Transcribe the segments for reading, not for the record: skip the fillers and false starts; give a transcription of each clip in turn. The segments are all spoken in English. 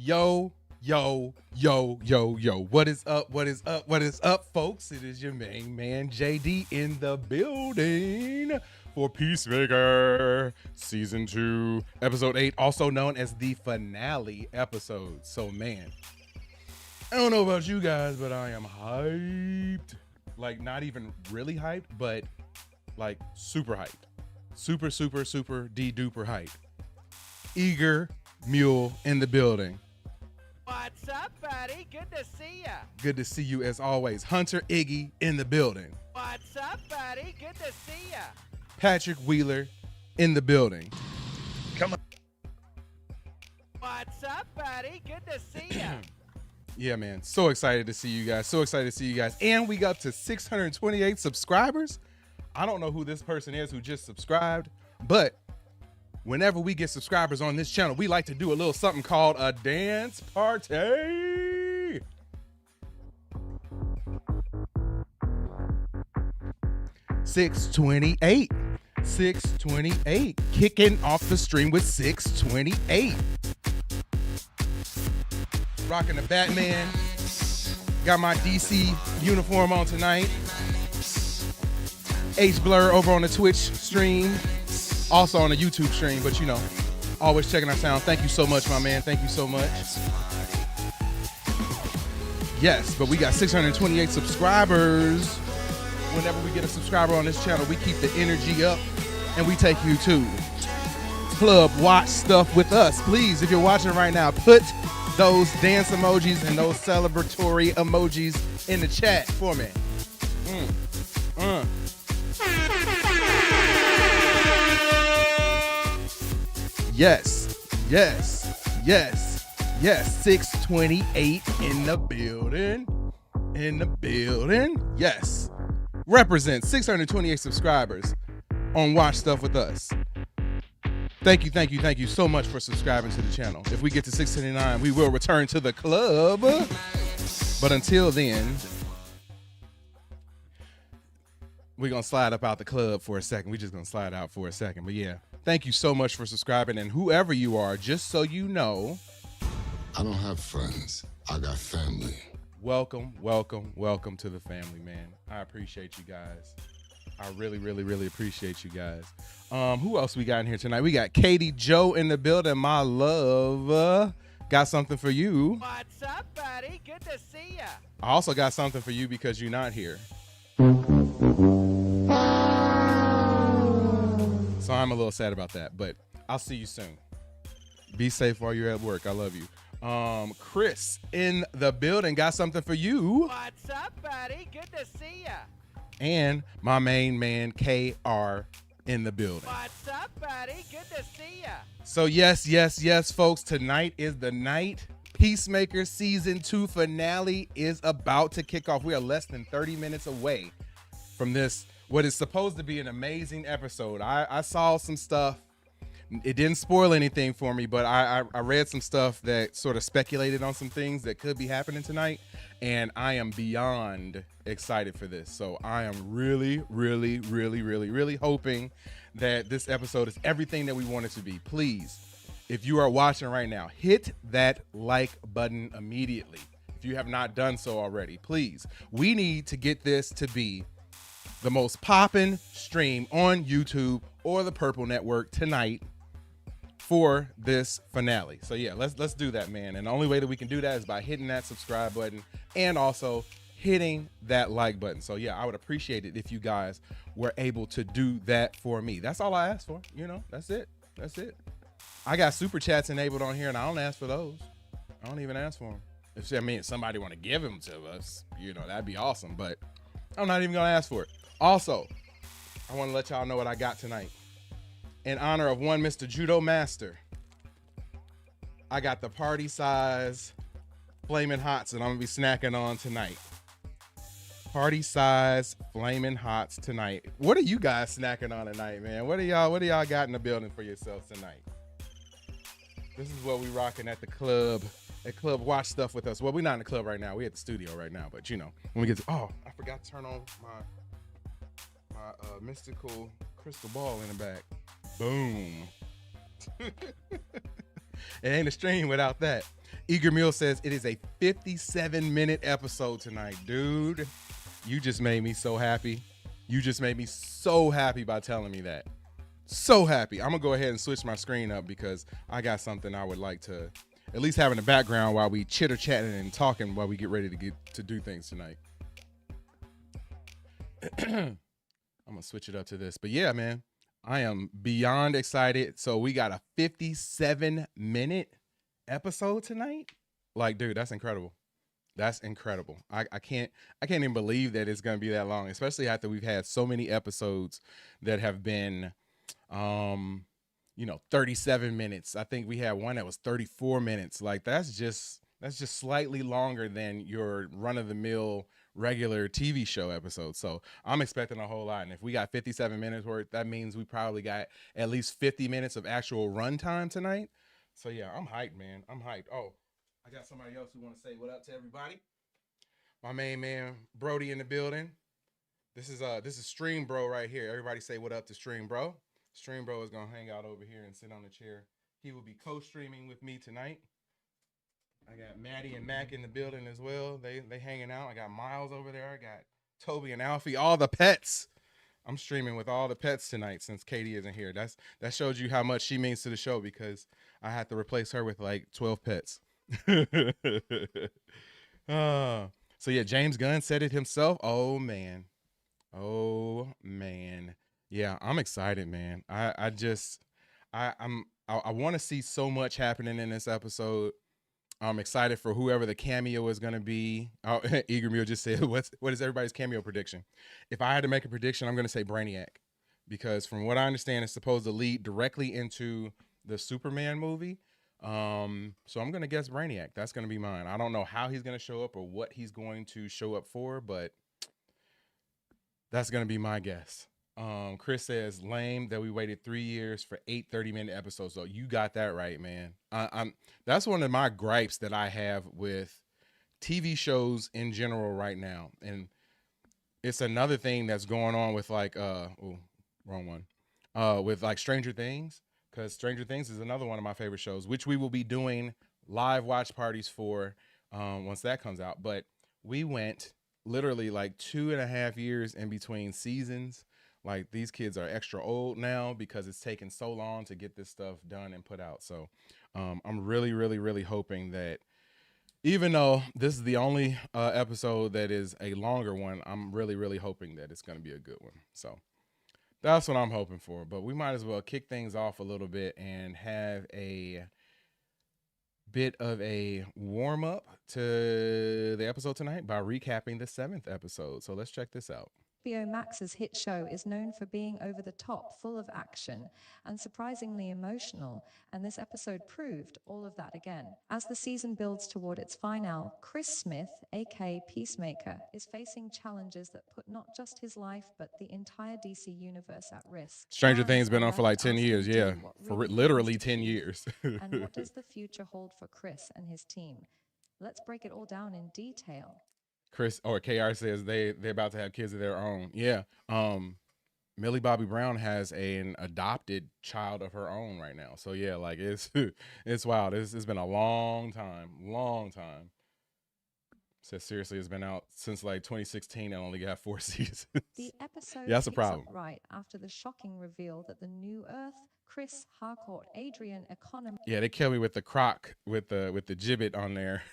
Yo, yo, yo, yo, yo. What is up? What is up? What is up, folks? It is your main man, JD, in the building for Peacemaker Season 2, Episode 8, also known as the finale episode. So, man, I don't know about you guys, but I am hyped. Like, not even really hyped, but, like, super hyped. Super, super, super D-duper hyped. Eager Mule in the building. What's up, buddy? Good to see ya. Good to see you as always. Hunter Iggy in the building. What's up, buddy? Good to see ya. Patrick Wheeler in the building. Come on. What's up, buddy? Good to see ya. Yeah, man. So excited to see you guys. So excited to see you guys. And we got up to 628 subscribers. I don't know who this person is who just subscribed, but whenever we get subscribers on this channel, we like to do a little something called a dance party. $628. Kicking off the stream with 628. Rocking the Batman. Got my DC uniform on tonight. H Blur over on the Twitch stream. Also on the YouTube stream, but you know, always checking our sound. Thank you so much, my man. Thank you so much. Yes, but we got 628 subscribers. Whenever we get a subscriber on this channel, we keep the energy up and we take you to Club Watch Stuff with us. Please, if you're watching right now, put those dance emojis and those celebratory emojis in the chat for me. Yes, yes, yes, yes. 628 in the building. In the building. Yes. Represent 628 subscribers on Watch Stuff with us. Thank you so much for subscribing to the channel. If we get to 629, we will return to the club. But until then, we're going to slide up out the club for a second. We're just going to slide out for a second. But yeah, thank you so much for subscribing. And whoever you are, just so you know, I don't have friends. I got family. Welcome, welcome, welcome to the family, man. I appreciate you guys. I really, really, really appreciate you guys. Who else we got in here tonight? We got Katie Joe in the building. My love. Got something for you. What's up, buddy? Good to see ya. I also got something for you because you're not here. So I'm a little sad about that, but I'll see you soon. Be safe while you're at work. I love you. Chris in the building. Got something for you. What's up, buddy? Good to see ya. And my main man, KR, in the building. What's up, buddy? Good to see ya. So yes, folks, tonight is the night. Peacemaker Season 2 finale is about to kick off. We are less than 30 minutes away from this, what is supposed to be an amazing episode. I saw some stuff. It didn't spoil anything for me, but I read some stuff that sort of speculated on some things that could be happening tonight, and I am beyond excited for this. So I am really, really, really, really, really hoping that this episode is everything that we want it to be. Please, if you are watching right now, hit that like button immediately. If you have not done so already, please. We need to get this to be the most poppin' stream on YouTube or the Purple Network tonight for this finale. So yeah, let's do that, man. And the only way that we can do that is by hitting that subscribe button and also hitting that like button. So yeah, I would appreciate it if you guys were able to do that for me. That's all I asked for. You know, that's it. That's it. I got super chats enabled on here and I don't ask for those. I don't even ask for them. If somebody want to give them to us, you know, that'd be awesome. But I'm not even gonna ask for it. Also, I want to let y'all know what I got tonight. In honor of one Mr. Judo Master, I got the party size Flamin' Hots that I'm gonna be snacking on tonight. Party size Flamin' Hots tonight. What are you guys snacking on tonight, man? What do y'all got in the building for yourselves tonight? This is what we rocking at the club. At Club Watch Stuff with us. Well, we're not in the club right now. We're at the studio right now, but you know, when we get to, oh, I forgot to turn on my mystical crystal ball in the back. Boom. It ain't a stream without that. Eager Meal says it is a 57-minute episode tonight. Dude, you just made me so happy. You just made me so happy by telling me that. So happy. I'm going to go ahead and switch my screen up because I got something I would like to at least have in the background while we chitter-chatting and talking while we get ready to do things tonight. I'm going to switch it up to this. But yeah, man, I am beyond excited. So we got a 57-minute episode tonight. Like, dude, that's incredible. That's incredible. I can't even believe that it's going to be that long, especially after we've had so many episodes that have been 37 minutes. I think we had one that was 34 minutes. Like that's just slightly longer than your run-of-the-mill regular TV show episode. So I'm expecting a whole lot. And if we got 57 minutes worth, that means we probably got at least 50 minutes of actual runtime tonight. So yeah, I'm hyped, man. I'm hyped. Oh, I got somebody else who want to say what up to everybody. My main man Brody in the building. This is Stream Bro right here. Everybody say what up to Stream Bro. Stream Bro is gonna hang out over here and sit on the chair. He will be co-streaming with me tonight. I got Maddie and Mac in the building as well. They hanging out. I got Miles over there. I got Toby and Alfie. All the pets. I'm streaming with all the pets tonight since Katie isn't here. That shows you how much she means to the show because I had to replace her with like 12 pets. So yeah, James Gunn said it himself. Oh man. Yeah, I'm excited, man. I want to see so much happening in this episode. I'm excited for whoever the cameo is going to be. Oh, Eager Meal just said, what is everybody's cameo prediction? If I had to make a prediction, I'm going to say Brainiac. Because from what I understand, it's supposed to lead directly into the Superman movie. So I'm going to guess Brainiac. That's going to be mine. I don't know how he's going to show up or what he's going to show up for, but that's going to be my guess. Chris says lame that we waited 3 years for 8 30-minute episodes. So you got that right, man. That's one of my gripes that I have with TV shows in general right now. And it's another thing that's going on with like, wrong one. With like Stranger Things, because Stranger Things is another one of my favorite shows, which we will be doing live watch parties for once that comes out. But we went literally like 2.5 years in between seasons. Like these kids are extra old now because it's taken so long to get this stuff done and put out. So I'm really, really, really hoping that even though this is the only episode that is a longer one, I'm really, really hoping that it's going to be a good one. So that's what I'm hoping for. But we might as well kick things off a little bit and have a bit of a warm up to the episode tonight by recapping the 7th episode. So let's check this out. HBO Max's hit show is known for being over the top, full of action, and surprisingly emotional, and this episode proved all of that again. As the season builds toward its finale, Chris Smith, aka Peacemaker, is facing challenges that put not just his life, but the entire DC universe at risk. Stranger Fans Things been are on for like left 10 years, asking, yeah. what For really literally happens to 10 Peter? years. And what does the future hold for Chris and his team? Let's break it all down in detail. Chris or KR says they're about to have kids of their own. Yeah. Millie Bobby Brown has an adopted child of her own right now. So yeah, like it's wild. It's been a long time. Says seriously, it's been out since like 2016 and only got 4 seasons. The episode Yeah, that's a picks up problem. right after the shocking reveal that the new Earth, Chris Harcourt, Adrian Economy. Yeah, they killed me with the croc with the gibbet on there.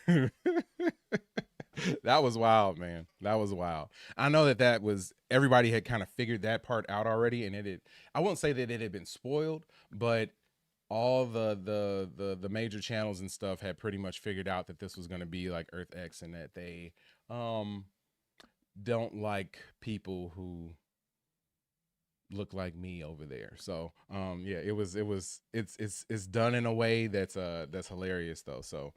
That was wild, man. That was wild. I know that was everybody had kind of figured that part out already, and I won't say that it had been spoiled, but all the major channels and stuff had pretty much figured out that this was going to be like Earth X, and that they don't like people who look like me over there. So yeah, it's done in a way that's hilarious though. So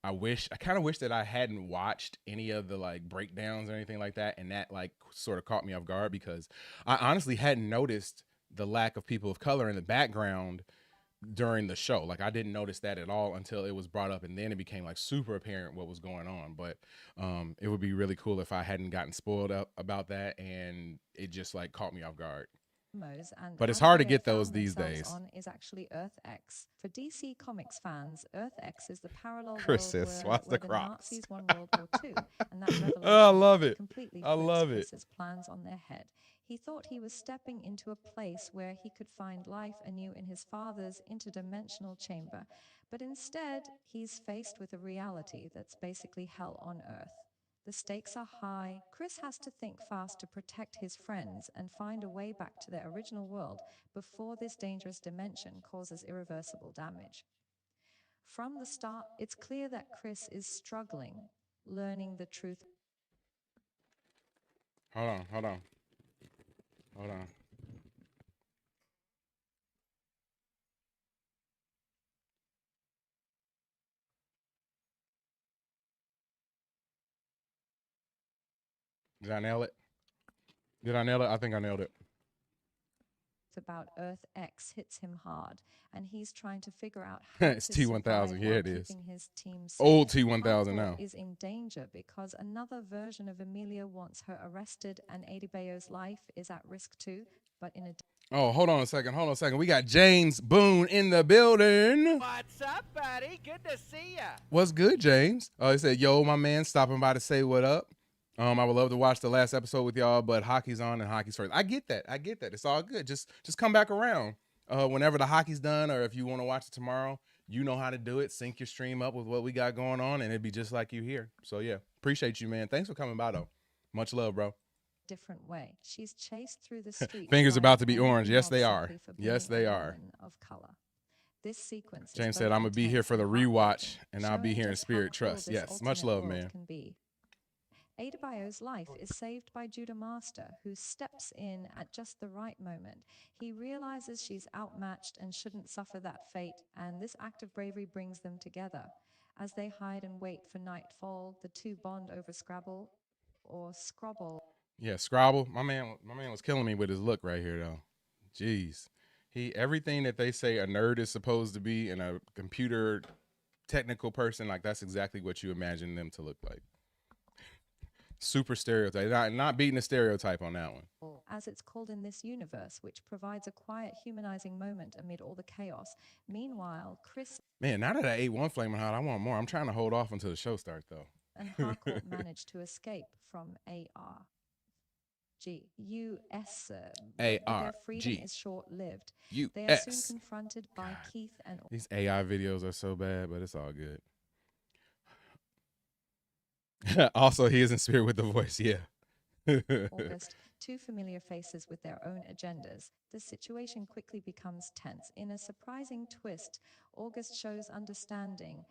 I kind of wish that I hadn't watched any of the like breakdowns or anything like that, and that like sort of caught me off guard because I honestly hadn't noticed the lack of people of color in the background during the show. Like I didn't notice that at all until it was brought up, and then it became like super apparent what was going on. But it would be really cool if I hadn't gotten spoiled up about that and it just like caught me off guard. and But it's avenue hard to they get those found these themselves days. on is actually Earth X. For DC Comics fans, Earth X is the parallel Chris world says where swastika the rocks. Nazis won World War II, and that Oh, I revelation love it. completely I flips love it. Chris's plans on their head. He thought he was stepping into a place where he could find life anew in his father's interdimensional chamber, but instead he's faced with a reality that's basically hell on Earth. The stakes are high. Chris has to think fast to protect his friends and find a way back to their original world before this dangerous dimension causes irreversible damage. From the start, it's clear that Chris is struggling, learning the truth. Hold on, hold on, hold on. Did I nail it? Did I nail it? I think I nailed it. About Earth X hits him hard, and he's trying to figure out how It's to T1000. survive Yeah, while it is. keeping his team safe. Old T1000 Harcourt now. is in danger because another version of Amelia wants her arrested, and Adebayo's life is at risk too, but in a Oh, hold on a second. Hold on a second. We got James Boone in the building. What's up, buddy? Good to see ya. What's good, James? He said, yo, my man, stopping by to say what up. I would love to watch the last episode with y'all, but hockey's on and hockey's first. I get that. It's all good. Just come back around. Whenever the hockey's done, or if you want to watch it tomorrow, you know how to do it. Sync your stream up with what we got going on, and it'd be just like you here. So yeah, appreciate you, man. Thanks for coming by though. Much love, bro. different way. She's chased through the streets. Fingers like about to be any orange. Yes, mob they are. simply for Yes, being they a are. woman of color. This sequence is James both said, I'm going to be here intense for the and rewatch, heartbreaking, and I'll be showing here in just spirit how cruel trust. this Yes, much alternate love, world man. can be. Adebayo's life is saved by Judah Master, who steps in at just the right moment. He realizes she's outmatched and shouldn't suffer that fate, and this act of bravery brings them together. As they hide and wait for nightfall, the two bond over Scrabble or Scrabble. Yeah, Scrabble. My man was killing me with his look right here, though. Jeez. Everything that they say a nerd is supposed to be and a computer technical person, like that's exactly what you imagine them to look like. Super stereotype. Not beating a stereotype on that one. As it's called in this universe, which provides a quiet, humanizing moment amid all the chaos. Meanwhile, Chris Man, now that I ate one Flamin' Hot, I want more. I'm trying to hold off until the show starts, though. and Harcourt managed to escape from U.S. But their freedom is short-lived. They are soon confronted by Keith and these AI videos are so bad, but it's all good. Also, he is in spirit with the voice, yeah. August, two familiar faces with their own agendas. The situation quickly becomes tense. In a surprising twist, August shows understanding,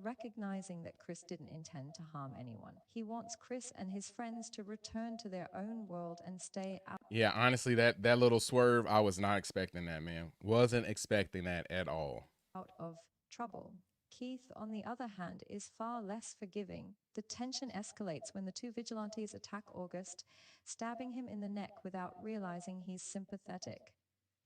recognizing that Chris didn't intend to harm anyone. He wants Chris and his friends to return to their own world and stay out. Yeah, honestly, that little swerve, I was not expecting that, man. Wasn't expecting that at all. Out of trouble. Keith, on the other hand, is far less forgiving. The tension escalates when the two vigilantes attack August, stabbing him in the neck without realizing he's sympathetic.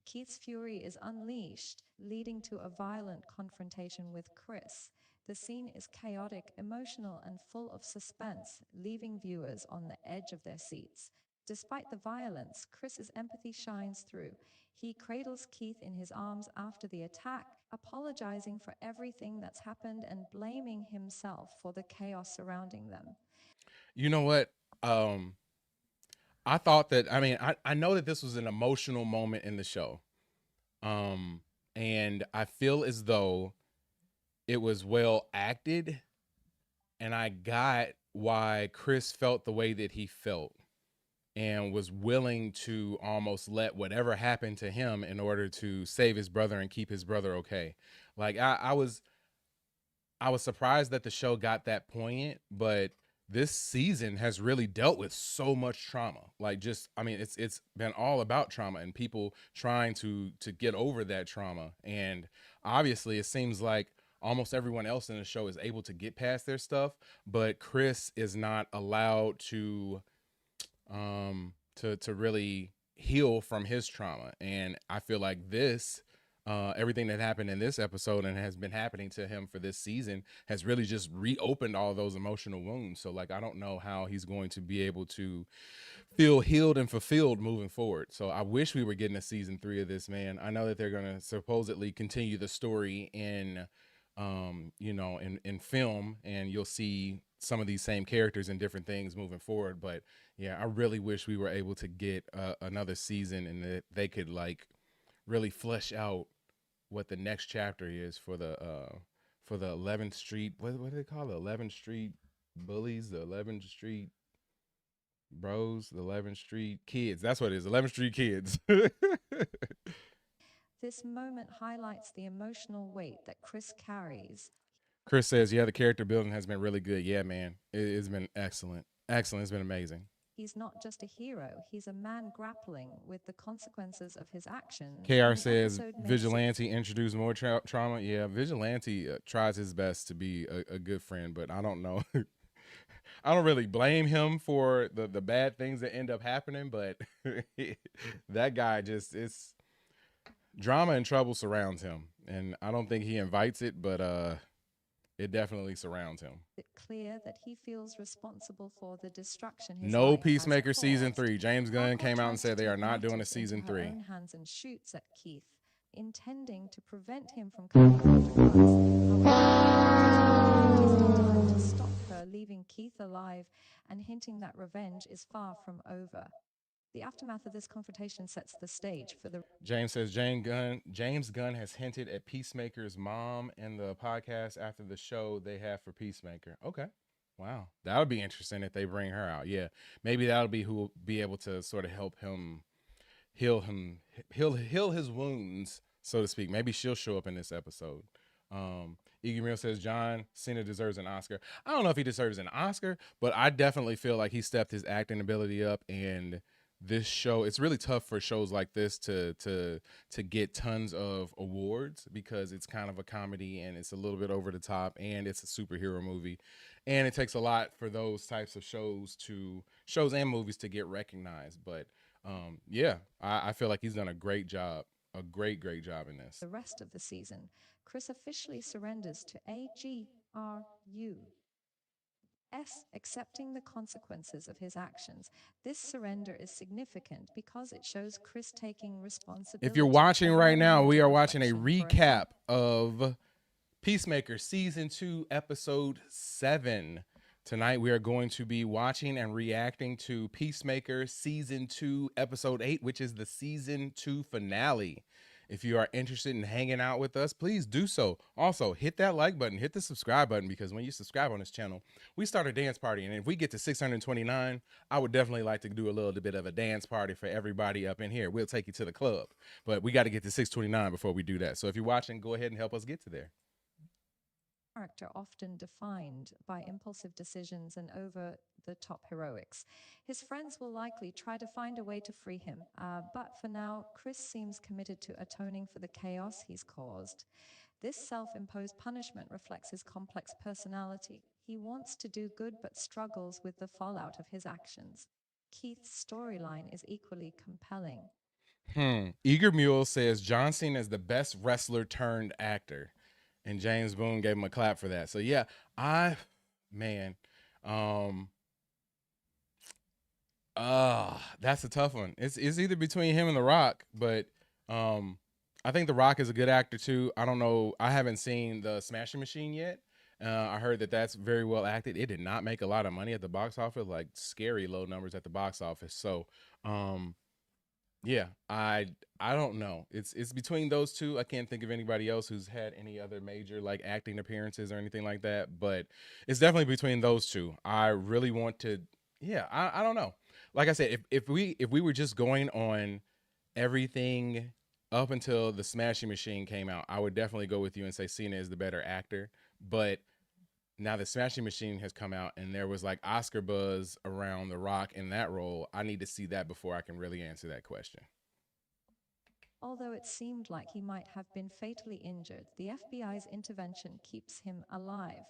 Keith's fury is unleashed, leading to a violent confrontation with Chris. The scene is chaotic, emotional, and full of suspense, leaving viewers on the edge of their seats. Despite the violence, Chris's empathy shines through. He cradles Keith in his arms after the attack, apologizing for everything that's happened and blaming himself for the chaos surrounding them. You know what? I thought that, I know that this was an emotional moment in the show. And I feel as though it was well acted, and I got why Chris felt the way that he felt and was willing to almost let whatever happened to him in order to save his brother and keep his brother okay. Like I was surprised that the show got that poignant, but this season has really dealt with so much trauma. Like it's been all about trauma and people trying to get over that trauma. And obviously it seems like almost everyone else in the show is able to get past their stuff, but Chris is not allowed to really heal from his trauma. And I feel like this everything that happened in this episode and has been happening to him for this season has really just reopened all those emotional wounds. So like I don't know how he's going to be able to feel healed and fulfilled moving forward. So I wish we were getting a season 3 of this, man. I know that they're going to supposedly continue the story in in film, and you'll see some of these same characters and different things moving forward. But yeah, I really wish we were able to get another season and that they could like really flesh out what the next chapter is for the 11th Street. What do they call it? 11th Street bullies, the 11th Street bros, the 11th Street kids. That's what it is. 11th Street kids. This moment highlights the emotional weight that Chris carries. Chris says, yeah, the character building has been really good. Yeah, man. It's been excellent. Excellent. It's been amazing. He's not just a hero, he's a man grappling with the consequences of his actions. KR And the says, episode makes Vigilante introduced more trauma. Yeah, Vigilante tries his best to be a good friend, but I don't know. I don't really blame him for the bad things that end up happening, but that guy just, it's drama and trouble surrounds him. And I don't think he invites it, but it definitely surrounds him. it clear that he feels responsible for the destruction his No wife has Peacemaker season caused. 3. James Gunn Harcourt came out and tries said to they are take not doing a matters season into her 3. own hands and shoots at Keith, intending to prevent him from coming after Chris. However, just in time to stop her, leaving Keith alive and hinting that revenge is far from over. The aftermath of this confrontation sets the stage for the James says James Gunn has hinted at Peacemaker's mom in the podcast after the show they have for Peacemaker. Okay. Wow. That would be interesting if they bring her out. Yeah. Maybe that'll be who will be able to sort of help him heal his wounds, so to speak. Maybe she'll show up in this episode. Iggy Real says John Cena deserves an Oscar. I don't know if he deserves an Oscar, but I definitely feel like he stepped his acting ability up, and this show, it's really tough for shows like this to get tons of awards because it's kind of a comedy and it's a little bit over the top and it's a superhero movie, and it takes a lot for those types of shows and movies to get recognized. But yeah, I feel like he's done a great job, a great job in this. the rest of the season. Chris officially surrenders to AGRU. Accepting the consequences of his actions. This surrender is significant because it shows Chris taking responsibility. If you're watching right now, we are watching a reflection for recap of Peacemaker season 2 episode 7. Tonight we are going to be watching and reacting to Peacemaker season 2 episode 8, which is the season 2 finale. If you are interested in hanging out with us, please do so. Also, hit that like button, hit the subscribe button, because when you subscribe on this channel, we start a dance party. And if we get to 629, I would definitely like to do a little bit of a dance party for everybody up in here. We'll take you to the club, but we got to get to 629 before we do that. So if you're watching, go ahead and help us get to there. Character often defined by impulsive decisions and over the top heroics. His friends will likely try to find a way to free him, but for now, Chris seems committed to atoning for the chaos he's caused. This self-imposed punishment reflects his complex personality. He wants to do good but struggles with the fallout of his actions. Keith's storyline is equally compelling. Eager Mule says John Cena is the best wrestler turned actor, and James Boone gave him a clap for that. So yeah, that's a tough one. It's either between him and The Rock, but I think The Rock is a good actor too. I don't know. I haven't seen the Smashing Machine yet. I heard that that's very well acted. It did not make a lot of money at the box office, like scary low numbers at the box office. So, yeah, I don't know. It's between those two. I can't think of anybody else who's had any other major like acting appearances or anything like that, but it's definitely between those two. I really want to. Yeah, I don't know. Like I said, if we were just going on everything up until the Smashing Machine came out, I would definitely go with you and say Cena is the better actor. But now the Smashing Machine has come out and there was like Oscar buzz around The Rock in that role, I need to see that before I can really answer that question. Although it seemed like he might have been fatally injured, the FBI's intervention keeps him alive.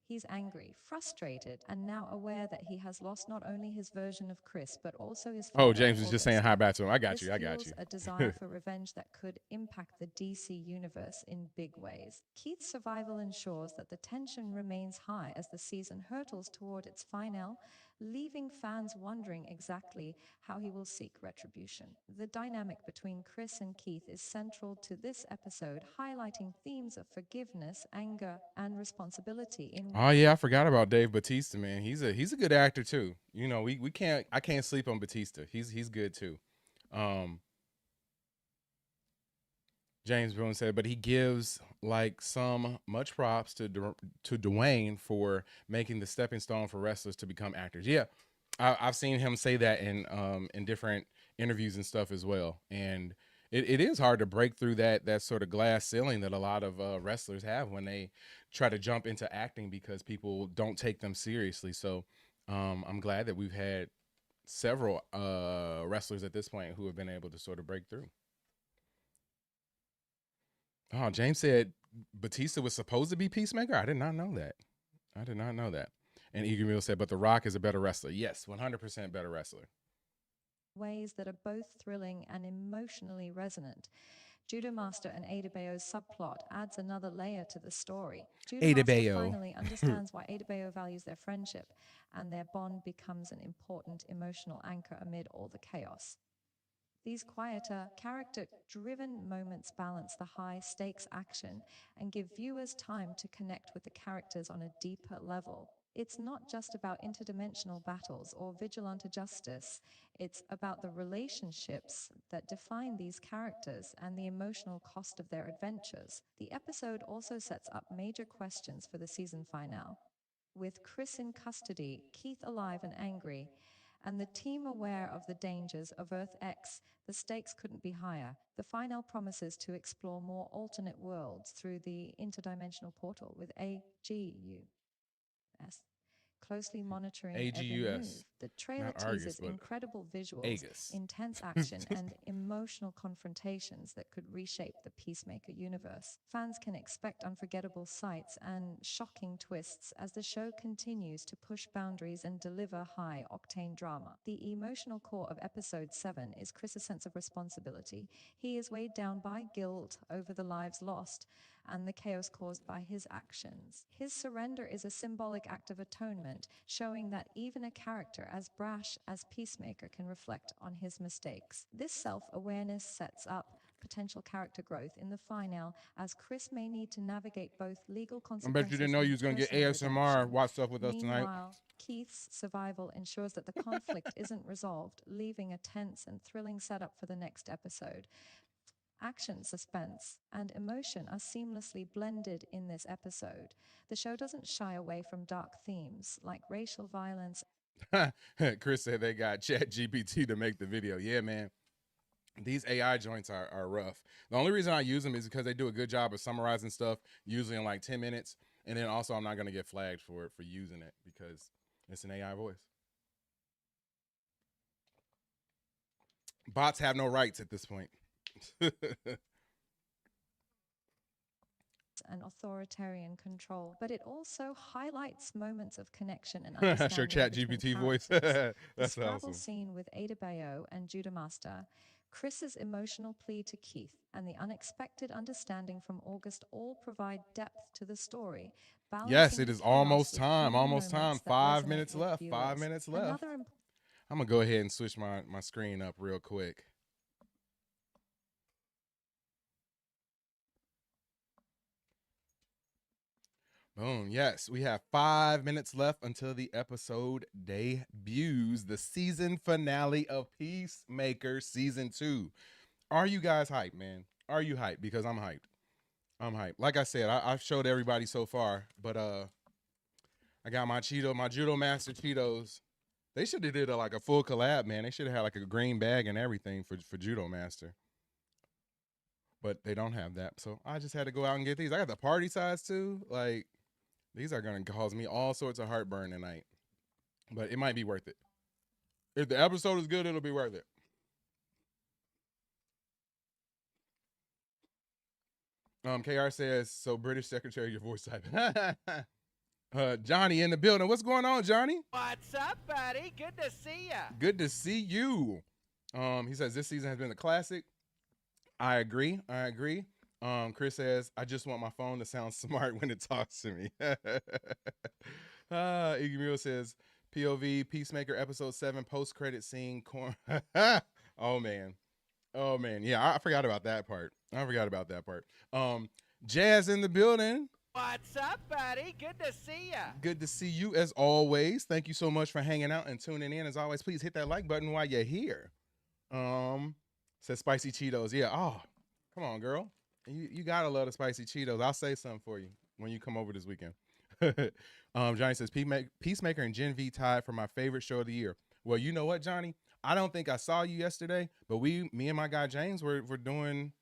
He's angry, frustrated, and now aware that he has lost not only his version of Chris, but also his Oh, father, James was just saying August. hi back to him. I got This you. I got fuels you. a desire for revenge that could impact the DC universe in big ways. Keith's survival ensures that the tension remains high as the season hurtles toward its finale, leaving fans wondering exactly how he will seek retribution. The dynamic between Chris and Keith is central to this episode, highlighting themes of forgiveness, anger, and responsibility in. Oh yeah, I forgot about Dave Bautista, man. He's a good actor too. You know, we can't I can't sleep on Bautista. He's good too. Um, James Boone said, but he gives like some much props to Dwayne for making the stepping stone for wrestlers to become actors. Yeah, I've seen him say that in different interviews and stuff as well. And it is hard to break through that sort of glass ceiling that a lot of wrestlers have when they try to jump into acting because people don't take them seriously. So I'm glad that we've had several wrestlers at this point who have been able to sort of break through. Oh, James said Batista was supposed to be Peacemaker. I did not know that. I did not know that. And Eager Meal said, but The Rock is a better wrestler. Yes, 100% better wrestler. Ways that are both thrilling and emotionally resonant. Judo Master and Ada Bayo's subplot adds another layer to the story. Judo Ada Master Bayo. finally understands why Ada Bayo values their friendship, and their bond becomes an important emotional anchor amid all the chaos. These quieter, character-driven moments balance the high-stakes action and give viewers time to connect with the characters on a deeper level. It's not just about interdimensional battles or vigilante justice. It's about the relationships that define these characters and the emotional cost of their adventures. The episode also sets up major questions for the season finale. With Chris in custody, Keith alive and angry, and the team aware of the dangers of Earth X, the stakes couldn't be higher. The final promises to explore more alternate worlds through the interdimensional portal with AGUS, closely monitoring every move. AGUS. The trailer Not Argus, teases but incredible visuals, Agus. intense action, and emotional confrontations that could reshape the Peacemaker universe. Fans can expect unforgettable sights and shocking twists as the show continues to push boundaries and deliver high-octane drama. The emotional core of episode 7 is Chris's sense of responsibility. He is weighed down by guilt over the lives lost and the chaos caused by his actions. His surrender is a symbolic act of atonement, showing that even a character as brash as Peacemaker can reflect on his mistakes. This self-awareness sets up potential character growth in the finale, as Chris may need to navigate both legal I bet you consequences didn't know and you was going to get personal ASMR redemption. watch stuff with us tonight. Meanwhile, Keith's survival ensures that the conflict isn't resolved, leaving a tense and thrilling setup for the next episode. Action, suspense, and emotion are seamlessly blended in this episode. The show doesn't shy away from dark themes like racial violence. Chris said they got Chat GPT to make the video. Yeah, man. These AI joints are rough. The only reason I use them is because they do a good job of summarizing stuff, usually in like 10 minutes. And then also I'm not going to get flagged for using it because it's an AI voice. Bots have no rights at this point. And authoritarian control, but it also highlights moments of connection and understanding. Sure, Chat between GPT voice. characters. The That's Scrabble awesome. scene with Ada Bayo and Judah Master, Chris's emotional plea to Keith, and the unexpected understanding from August all provide depth to the story. Yes, Balancing it the is chaos almost with time. human Almost time. moments that 5 resonate minutes with left. viewers. 5 minutes left. Another I'm going to go ahead and switch my screen up real quick. Boom. Yes, we have 5 minutes left until the episode debuts, the season finale of Peacemaker season 2. Are you guys hyped, man? Are you hyped? Because I'm hyped. I'm hyped. Like I said, I've showed everybody so far, but I got my Judo Master Cheetos. They should have did like a full collab, man. They should have had like a green bag and everything for Judo Master. But they don't have that. So I just had to go out and get these. I got the party size too. Like, these are going to cause me all sorts of heartburn tonight. But it might be worth it. If the episode is good, it'll be worth it. KR says, so British Secretary, your voice typing. Johnny in the building. What's going on, Johnny? What's up, buddy? Good to see ya. Good to see you. He says this season has been a classic. I agree. Chris says, I just want my phone to sound smart when it talks to me. Iggy Mule says, POV, Peacemaker episode 7, post-credit scene. Oh, man. Yeah, I forgot about that part. Jazz in the building. What's up, buddy? Good to see ya. Good to see you as always. Thank you so much for hanging out and tuning in. As always, please hit that like button while you're here. Says spicy Cheetos. Yeah. Oh, come on, girl. You gotta love the spicy Cheetos. I'll say something for you when you come over this weekend. Johnny says Peacemaker and Gen V tied for my favorite show of the year. Well, you know what, Johnny? I don't think I saw you yesterday, but me and my guy James were doing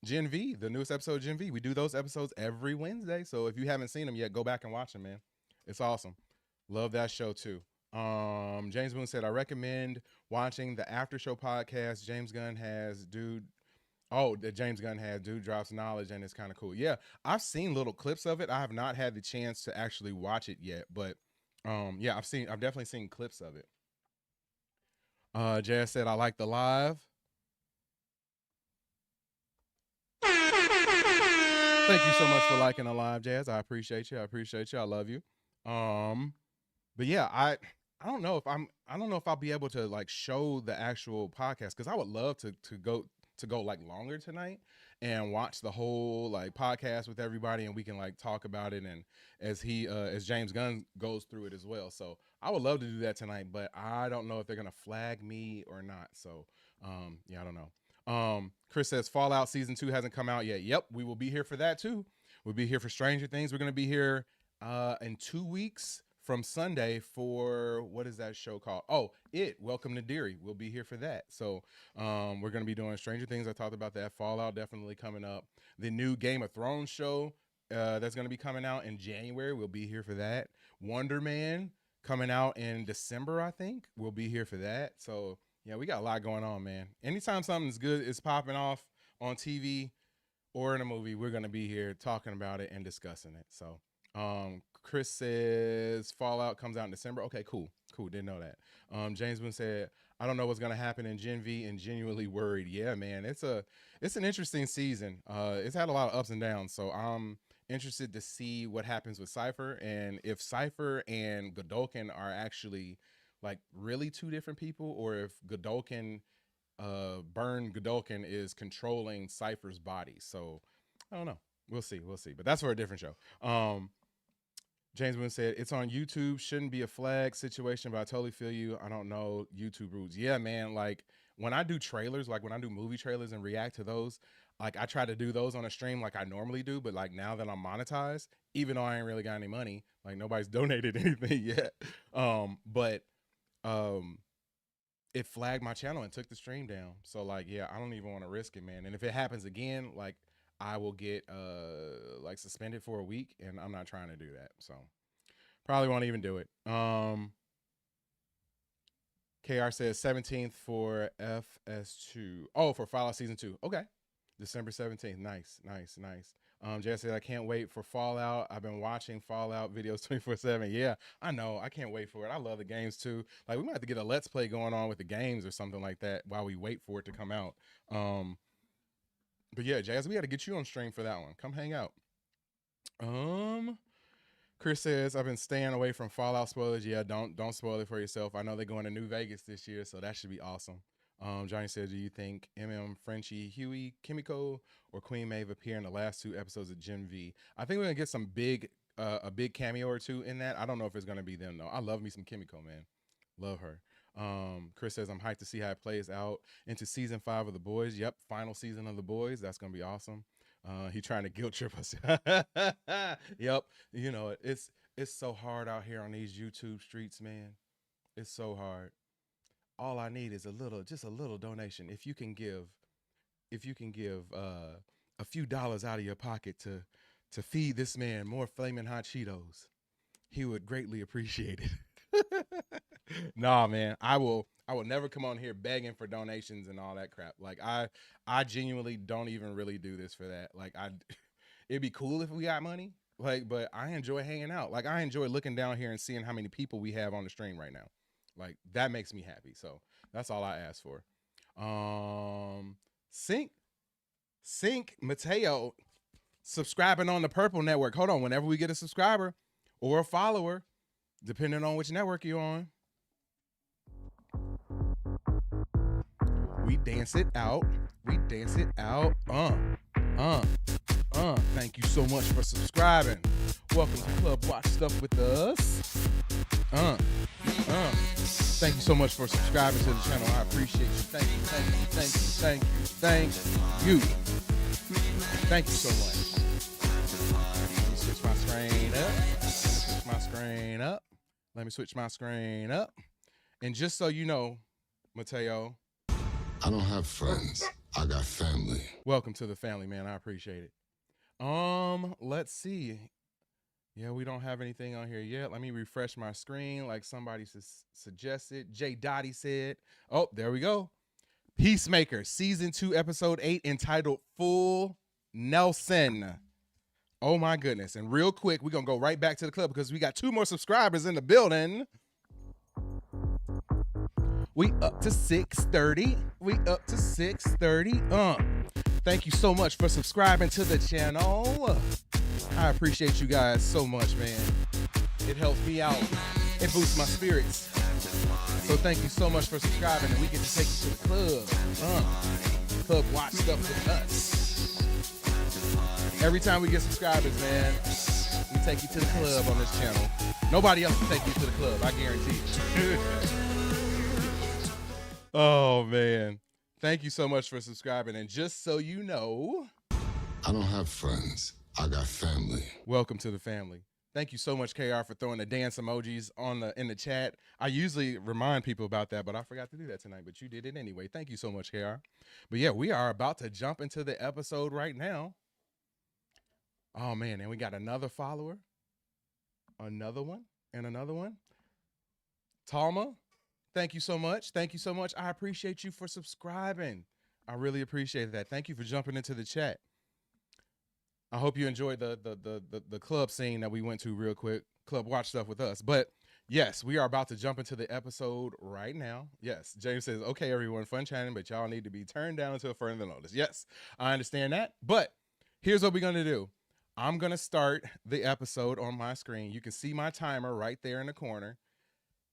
Gen V, the newest episode of Gen V. We do those episodes every Wednesday. So if you haven't seen them yet, go back and watch them, man. It's awesome. Love that show too. James Boone said, I recommend watching the After Show podcast. James Gunn has Dude Drops Knowledge, and it's kind of cool. Yeah, I've seen little clips of it. I have not had the chance to actually watch it yet, but yeah, I've definitely seen clips of it. Jazz said, I like the live. Thank you so much for liking the live, Jazz. I appreciate you. I love you. But yeah, I don't know if I'll be able to like show the actual podcast, because I would love to go like longer tonight and watch the whole like podcast with everybody, and we can like talk about it, and as James Gunn goes through it as well. So I would love to do that tonight, but I don't know if they're gonna flag me or not. So yeah, I don't know. Chris says Fallout season 2 hasn't come out yet. Yep, we will be here for that too. We'll be here for Stranger Things. We're gonna be here in 2 weeks from Sunday for, what is that show called? Oh, Welcome to Deary. We'll be here for that. So we're going to be doing Stranger Things. I talked about that. Fallout definitely coming up. The new Game of Thrones show that's going to be coming out in January. We'll be here for that. Wonder Man coming out in December, I think. We'll be here for that. So yeah, we got a lot going on, man. Anytime something's good is popping off on TV or in a movie, we're going to be here talking about it and discussing it. So Chris says Fallout comes out in December. Okay, cool. Didn't know that. James Boone said, I don't know what's going to happen in Gen V and genuinely worried. Yeah, man, it's an interesting season. It's had a lot of ups and downs. So I'm interested to see what happens with Cypher, and if Cypher and Godolkin are actually like really two different people, or if Godolkin, Burn Godolkin is controlling Cypher's body. So I don't know. We'll see. But that's for a different show. James Boone said, it's on YouTube. Shouldn't be a flag situation, but I totally feel you. I don't know YouTube rules. Yeah, man. Like when I do trailers, like when I do movie trailers and react to those, like I try to do those on a stream like I normally do. But like now that I'm monetized, even though I ain't really got any money, like nobody's donated anything yet. But it flagged my channel and took the stream down. So like, yeah, I don't even want to risk it, man. And if it happens again, like I will get like suspended for a week, and I'm not trying to do that. So probably won't even do it. KR says 17th for FS2. Oh, for Fallout Season 2. Okay. December 17th. Nice. Jay said, I can't wait for Fallout. I've been watching Fallout videos 24/7. Yeah, I know. I can't wait for it. I love the games too. Like we might have to get a Let's Play going on with the games or something like that while we wait for it to come out. But yeah, Jazz, we got to get you on stream for that one. Come hang out. Chris says, I've been staying away from Fallout spoilers. Yeah, don't spoil it for yourself. I know they're going to New Vegas this year, so that should be awesome. Johnny says, do you think Frenchie, Huey, Kimiko, or Queen Maeve appear in the last 2 episodes of Gen V? I think we're going to get some a big cameo or two in that. I don't know if it's going to be them, though. I love me some Kimiko, man. Love her. Chris says, I'm hyped to see how it plays out into season 5 of The Boys. Yep, final season of The Boys. That's going to be awesome. He trying to guilt trip us. Yep. You know, it's so hard out here on these YouTube streets, man. It's so hard. All I need is just a little donation. If you can give a few dollars out of your pocket to feed this man more flaming hot Cheetos, he would greatly appreciate it. Nah, man, I will never come on here begging for donations and all that crap. Like I genuinely don't even really do this for that. Like it'd be cool if we got money, Like, but I enjoy hanging out. Like, I enjoy looking down here and seeing how many people we have on the stream right now. Like, that makes me happy. So that's all I ask for. Sync, Mateo, subscribing on the Purple Network. Hold on. Whenever we get a subscriber or a follower, depending on which network you're on, we dance it out. We dance it out. Thank you so much for subscribing. Welcome to Club Watch Stuff with us. Thank you so much for subscribing to the channel. I appreciate you. Thank you. Thank you so much. Let me switch my screen up. And just so you know, Mateo, I don't have friends. I got family. welcome to the family, man. I appreciate it. Let's see. Yeah, we don't have anything on here yet. Let me refresh my screen like somebody suggested. J. Dottie said. Oh, there we go. Peacemaker, Season 2, Episode 8, entitled Full Nelson. Oh, my goodness. And real quick, we're going to go right back to the club because we got 2 more subscribers in the building. We up to 630. Thank you so much for subscribing to the channel. I appreciate you guys so much, man. It helps me out. It boosts my spirits. So thank you so much for subscribing, and we get to take you to the club. Club Watch Stuff with us. Every time we get subscribers, man, we take you to the club on this channel. Nobody else can take you to the club, I guarantee it. Oh, man. Thank you so much for subscribing. And just so you know, I don't have friends. I got family. welcome to the family. Thank you so much, KR, for throwing the dance emojis in the chat. I usually remind people about that, but I forgot to do that tonight. But you did it anyway. Thank you so much, KR. But yeah, we are about to jump into the episode right now. Oh, man. And we got another follower. Another one. And another one. Talma. Thank you so much. I appreciate you for subscribing. I really appreciate that. Thank you for jumping into the chat. I hope you enjoyed the club scene that we went to real quick. Club Watch Stuff with us. But yes, we are about to jump into the episode right now. Yes, James says, okay, everyone, fun chatting, but y'all need to be turned down until further notice. Yes, I understand that. But here's what we're going to do. I'm going to start the episode on my screen. You can see my timer right there in the corner.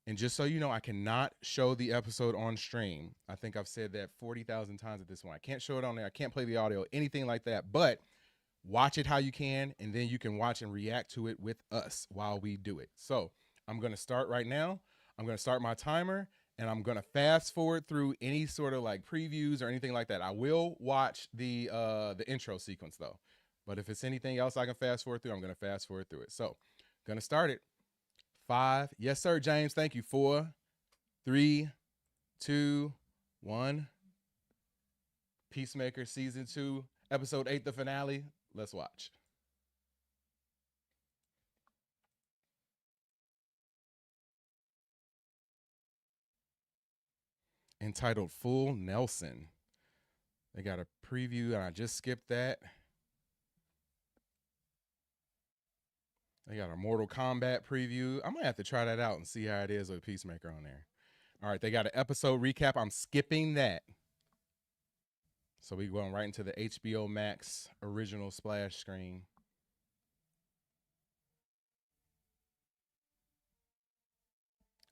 And just so you know, I cannot show the episode on stream. I think I've said that 40,000 times at this point. I can't show it on there. I can't play the audio, anything like that. But watch it how you can, and then you can watch and react to it with us while we do it. So I'm going to start right now. I'm going to start my timer, and I'm going to fast forward through any sort of like previews or anything like that. I will watch the intro sequence, though. But if it's anything else I can fast forward through, I'm going to fast forward through it. So going to start it. 5. Yes, sir, James. Thank you. 4, 3, 2, 1. Peacemaker Season 2, Episode 8, the finale. Let's watch. Entitled Full Nelson. They got a preview, and I just skipped that. They got a Mortal Kombat preview. I'm going to have to try that out and see how it is with Peacemaker on there. All right, they got an episode recap. I'm skipping that. So we're going right into the HBO Max original splash screen.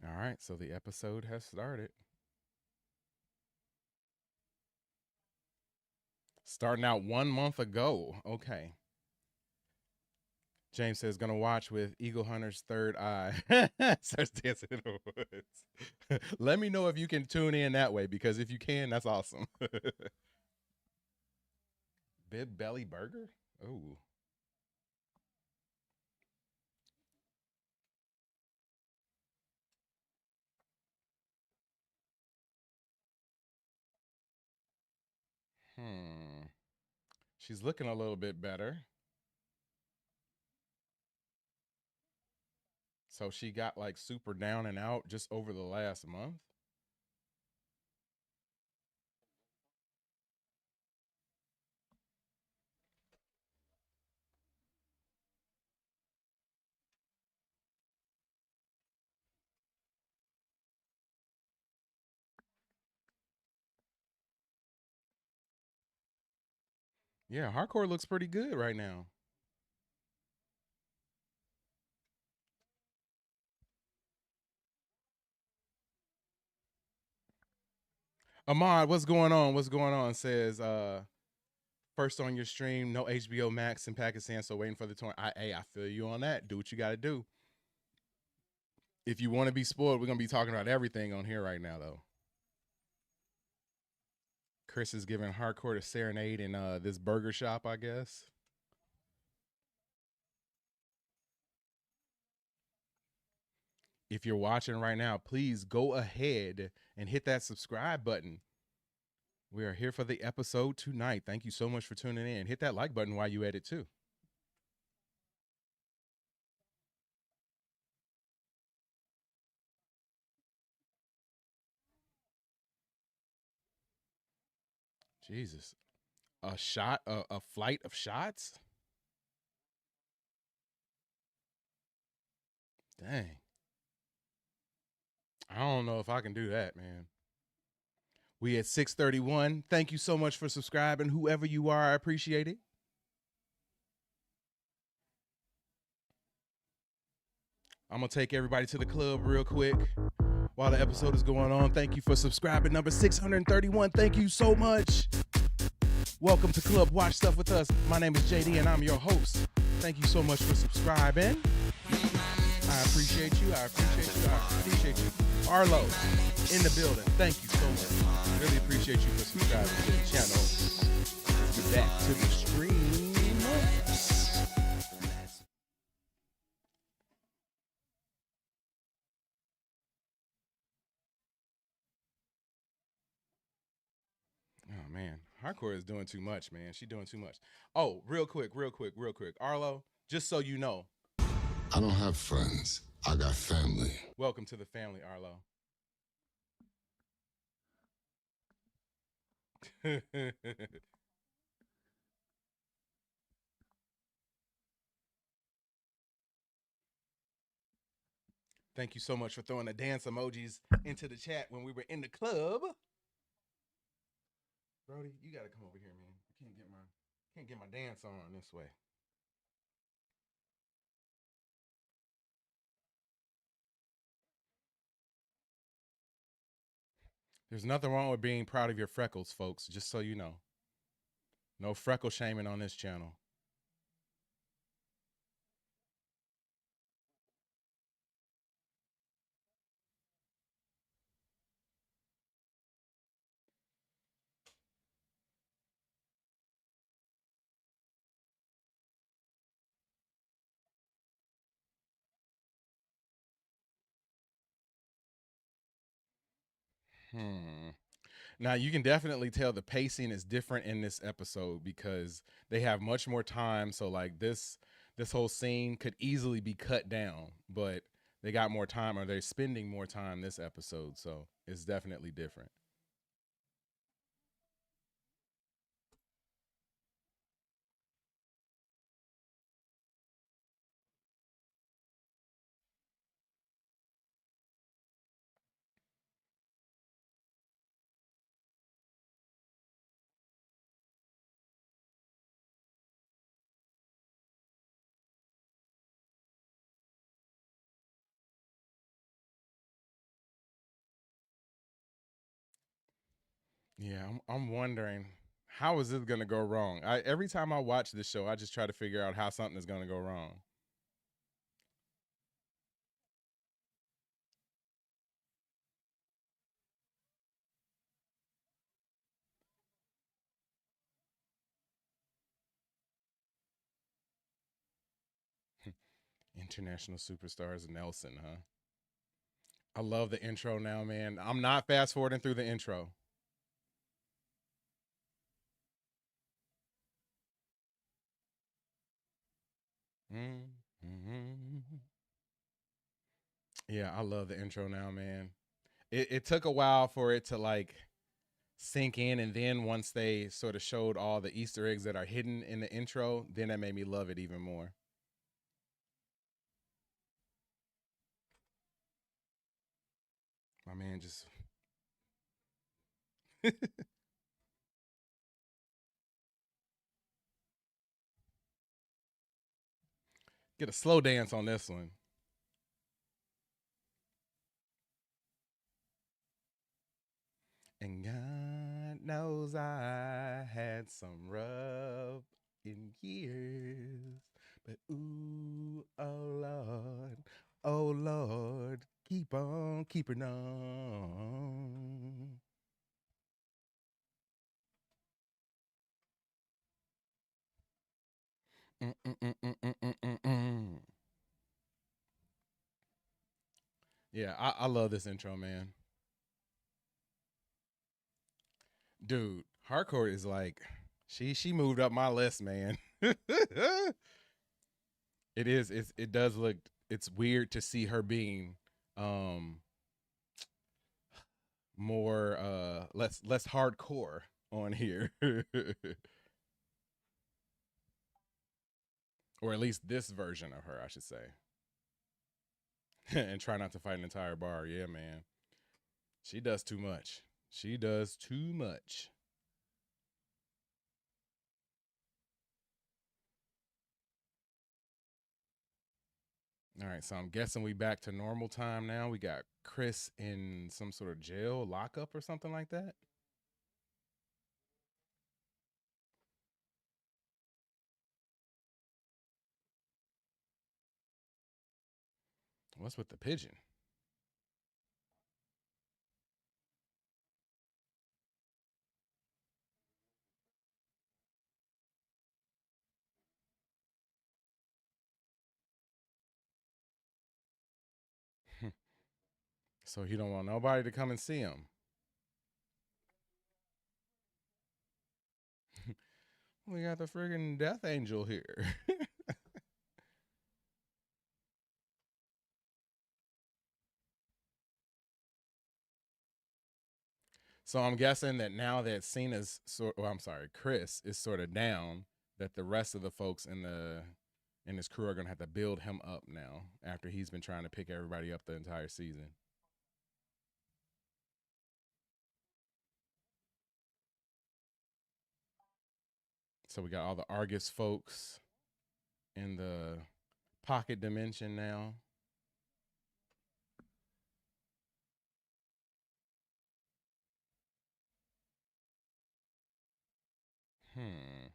All right, so the episode has started. Starting out 1 month ago. Okay. James says, gonna watch with Eagle Hunter's third eye. Starts dancing in the woods. Let me know if you can tune in that way, because if you can, that's awesome. Bib Belly Burger? Ooh. She's looking a little bit better. So she got like super down and out just over the last month. Yeah, hardcore looks pretty good right now. Ahmad, what's going on? What's going on? Says first on your stream, no HBO Max in Pakistan, so waiting for the tour. I feel you on that. Do what you got to do. If you want to be spoiled, we're gonna be talking about everything on here right now, though. Chris is giving hardcore to serenade in this burger shop, I guess. If you're watching right now, please go ahead and hit that subscribe button. We are here for the episode tonight. Thank you so much for tuning in. Hit that like button while you at it too. Jesus. A flight of shots? Dang. I don't know if I can do that, man. We at 6:31. Thank you so much for subscribing. Whoever you are, I appreciate it. I'm going to take everybody to the club real quick while the episode is going on. Thank you for subscribing. Number 631. Thank you so much. Welcome to Club Watch Stuff with us. My name is JD and I'm your host. Thank you so much for subscribing. I appreciate you. I appreciate you. I appreciate you. Arlo in the building. Thank you so much. Really appreciate you for subscribing to the channel. Let's get back to the stream. Oh man, hardcore is doing too much, man. She doing too much. Oh, real quick. Arlo, just so you know. I don't have friends. I got family. Welcome to the family, Arlo. Thank you so much for throwing the dance emojis into the chat when we were in the club. Brody, you gotta come over here, man. I can't get my dance on this way. There's nothing wrong with being proud of your freckles, folks, just so you know. No freckle shaming on this channel. Hmm. Now you can definitely tell the pacing is different in this episode because they have much more time. So like this whole scene could easily be cut down, but they got more time or they're spending more time this episode. So it's definitely different. Yeah, I'm wondering how is this gonna go wrong. Every time I watch this show, I just try to figure out how something is gonna go wrong. International superstars Nelson, huh? I love the intro now, man. I'm not fast forwarding through the intro. Mm-hmm. Yeah, I love the intro now, man. It took a while for it to like sink in, and then once they sort of showed all the Easter eggs that are hidden in the intro, then that made me love it even more. My man just Get a slow dance on this one. And God knows I had some rough in years, but ooh, oh Lord, keep on keeping on. Mm-mm-mm-mm-mm-mm-mm. Yeah, I love this intro, man. Dude, hardcore is like she moved up my list, man. It is. It does look. It's weird to see her being um more less hardcore on here, or at least this version of her, I should say. And try not to fight an entire bar. Yeah, man. She does too much. She does too much. All right, so I'm guessing we back to normal time now. We got Chris in some sort of jail lockup or something like that. What's with the pigeon? So he don't want nobody to come and see him. We got the friggin' death angel here. So I'm guessing that now that Cena's I'm sorry, Chris is sort of down, that the rest of the folks in his crew are gonna have to build him up now after he's been trying to pick everybody up the entire season. So we got all the Argus folks in the pocket dimension now. Hmm.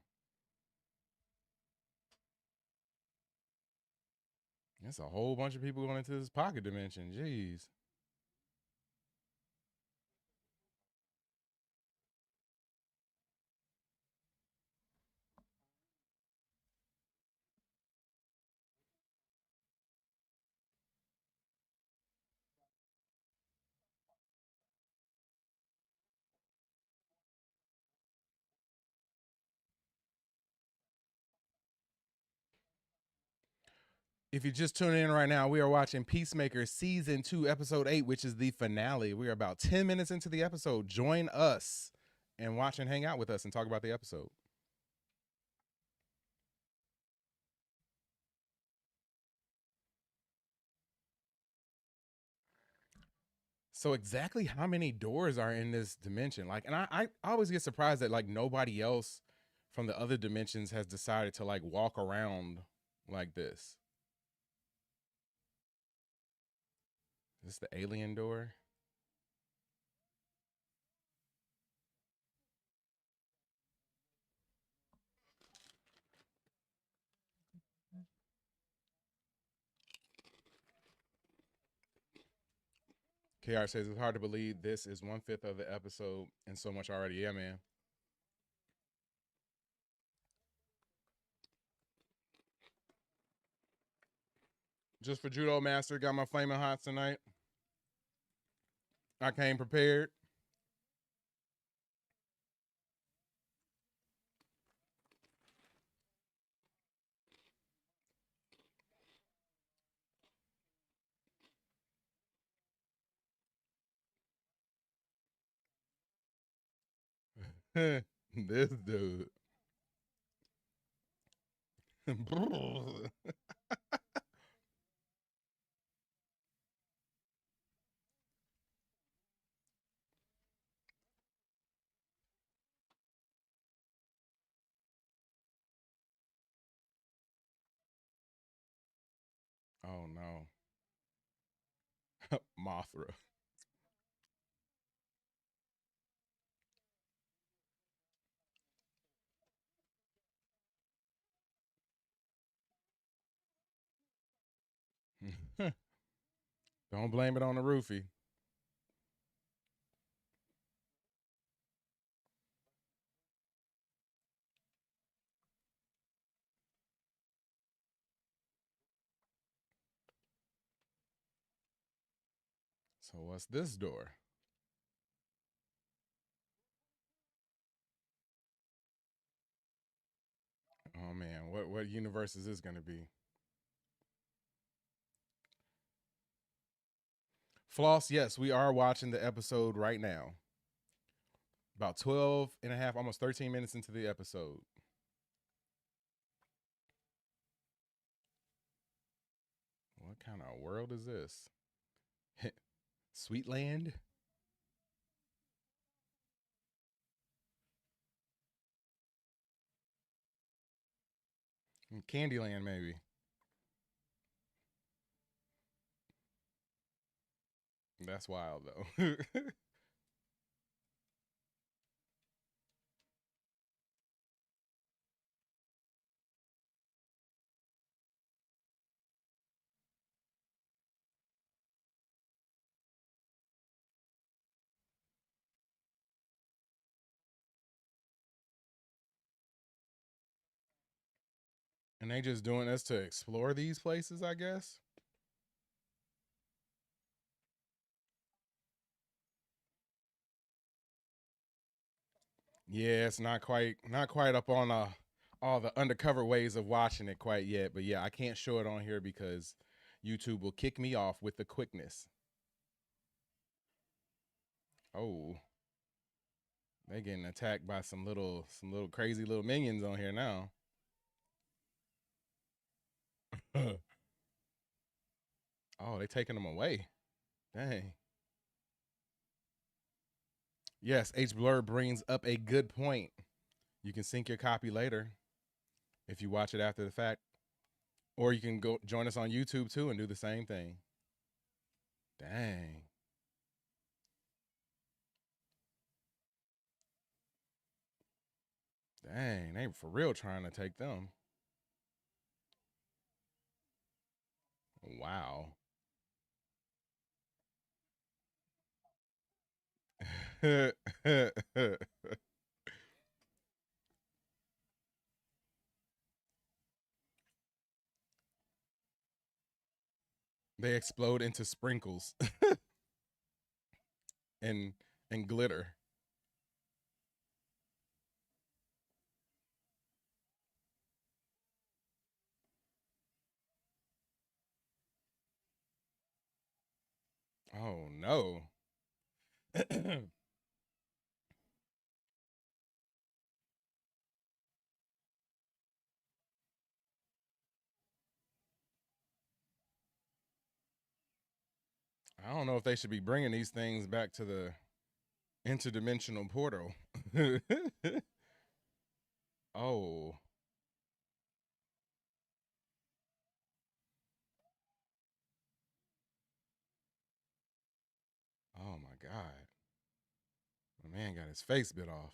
That's a whole bunch of people going into this pocket dimension. Jeez. If you're just tuning in right now, we are watching Peacemaker Season 2, Episode 8, which is the finale. We are about 10 minutes into the episode. Join us and watch and hang out with us and talk about the episode. So exactly how many doors are in this dimension? Like, and I always get surprised that like nobody else from the other dimensions has decided to like walk around like this. Is this the alien door? KR says it's hard to believe this is 1/5 of the episode and so much already. Yeah, man. Just for Judo Master, got my flaming hot tonight. I came prepared. This dude. Oh no. Mothra. Don't blame it on the roofie. So what's this door? Oh man, what universe is this gonna be? Floss, yes, we are watching the episode right now. About 12 and a half, almost 13 minutes into the episode. What kind of world is this? Sweetland? Candyland, maybe. That's wild, though. And they just doing this to explore these places, I guess. Yeah, it's not quite up on all the undercover ways of watching it quite yet. But yeah, I can't show it on here because YouTube will kick me off with the quickness. Oh, they getting attacked by some little crazy little minions on here now. Oh, they taking them away. Dang. Yes, H Blur brings up a good point. You can sync your copy later if you watch it after the fact, or you can go join us on YouTube too and do the same thing. Dang. Dang, they for real trying to take them. Wow. They explode into sprinkles and and glitter. Oh no. I don't know if they should be bringing these things back to the interdimensional portal. Oh, oh my God. My man got his face bit off.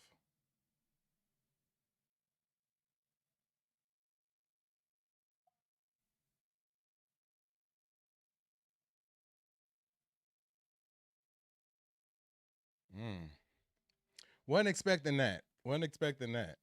Mm. Wasn't expecting that. Wasn't expecting that.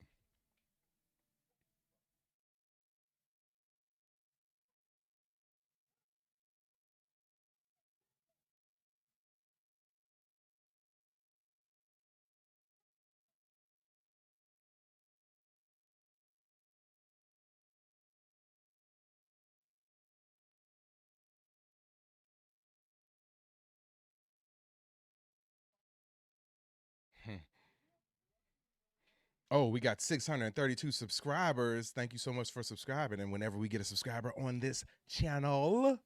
Oh, we got 632 subscribers. Thank you so much for subscribing. And whenever we get a subscriber on this channel,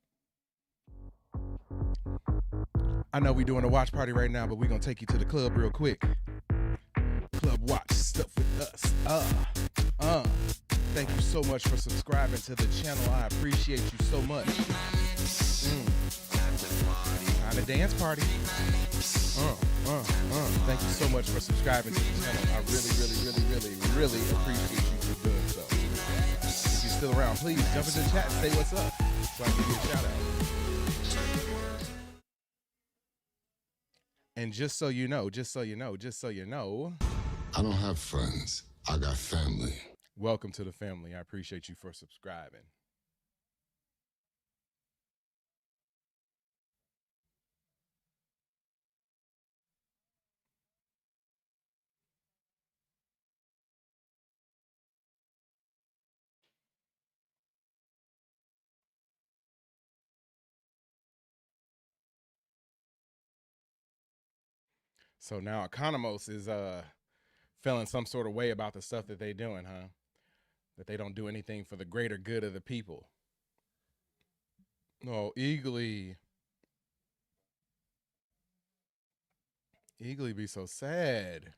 I know we're doing a watch party right now, but we're going to take you to the club real quick. Club watch stuff with us. Thank you so much for subscribing to the channel. I appreciate you so much. Not a dance party. Thank you so much for subscribing to the channel. I really appreciate you for doing so. If you're still around, please jump into the chat and say what's up so I can give you a shout out. And just so you know, I don't have friends. I got family. welcome to the family. I appreciate you for subscribing. So now Economos is feeling some sort of way about the stuff that they doing, huh? That they don't do anything for the greater good of the people. Oh, Eagly be so sad.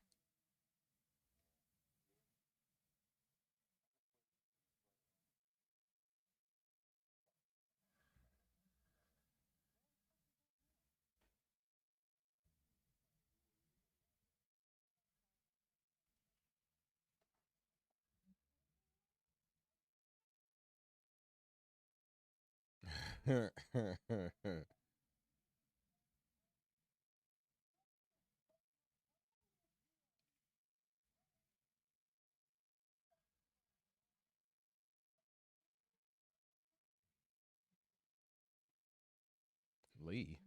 Lee.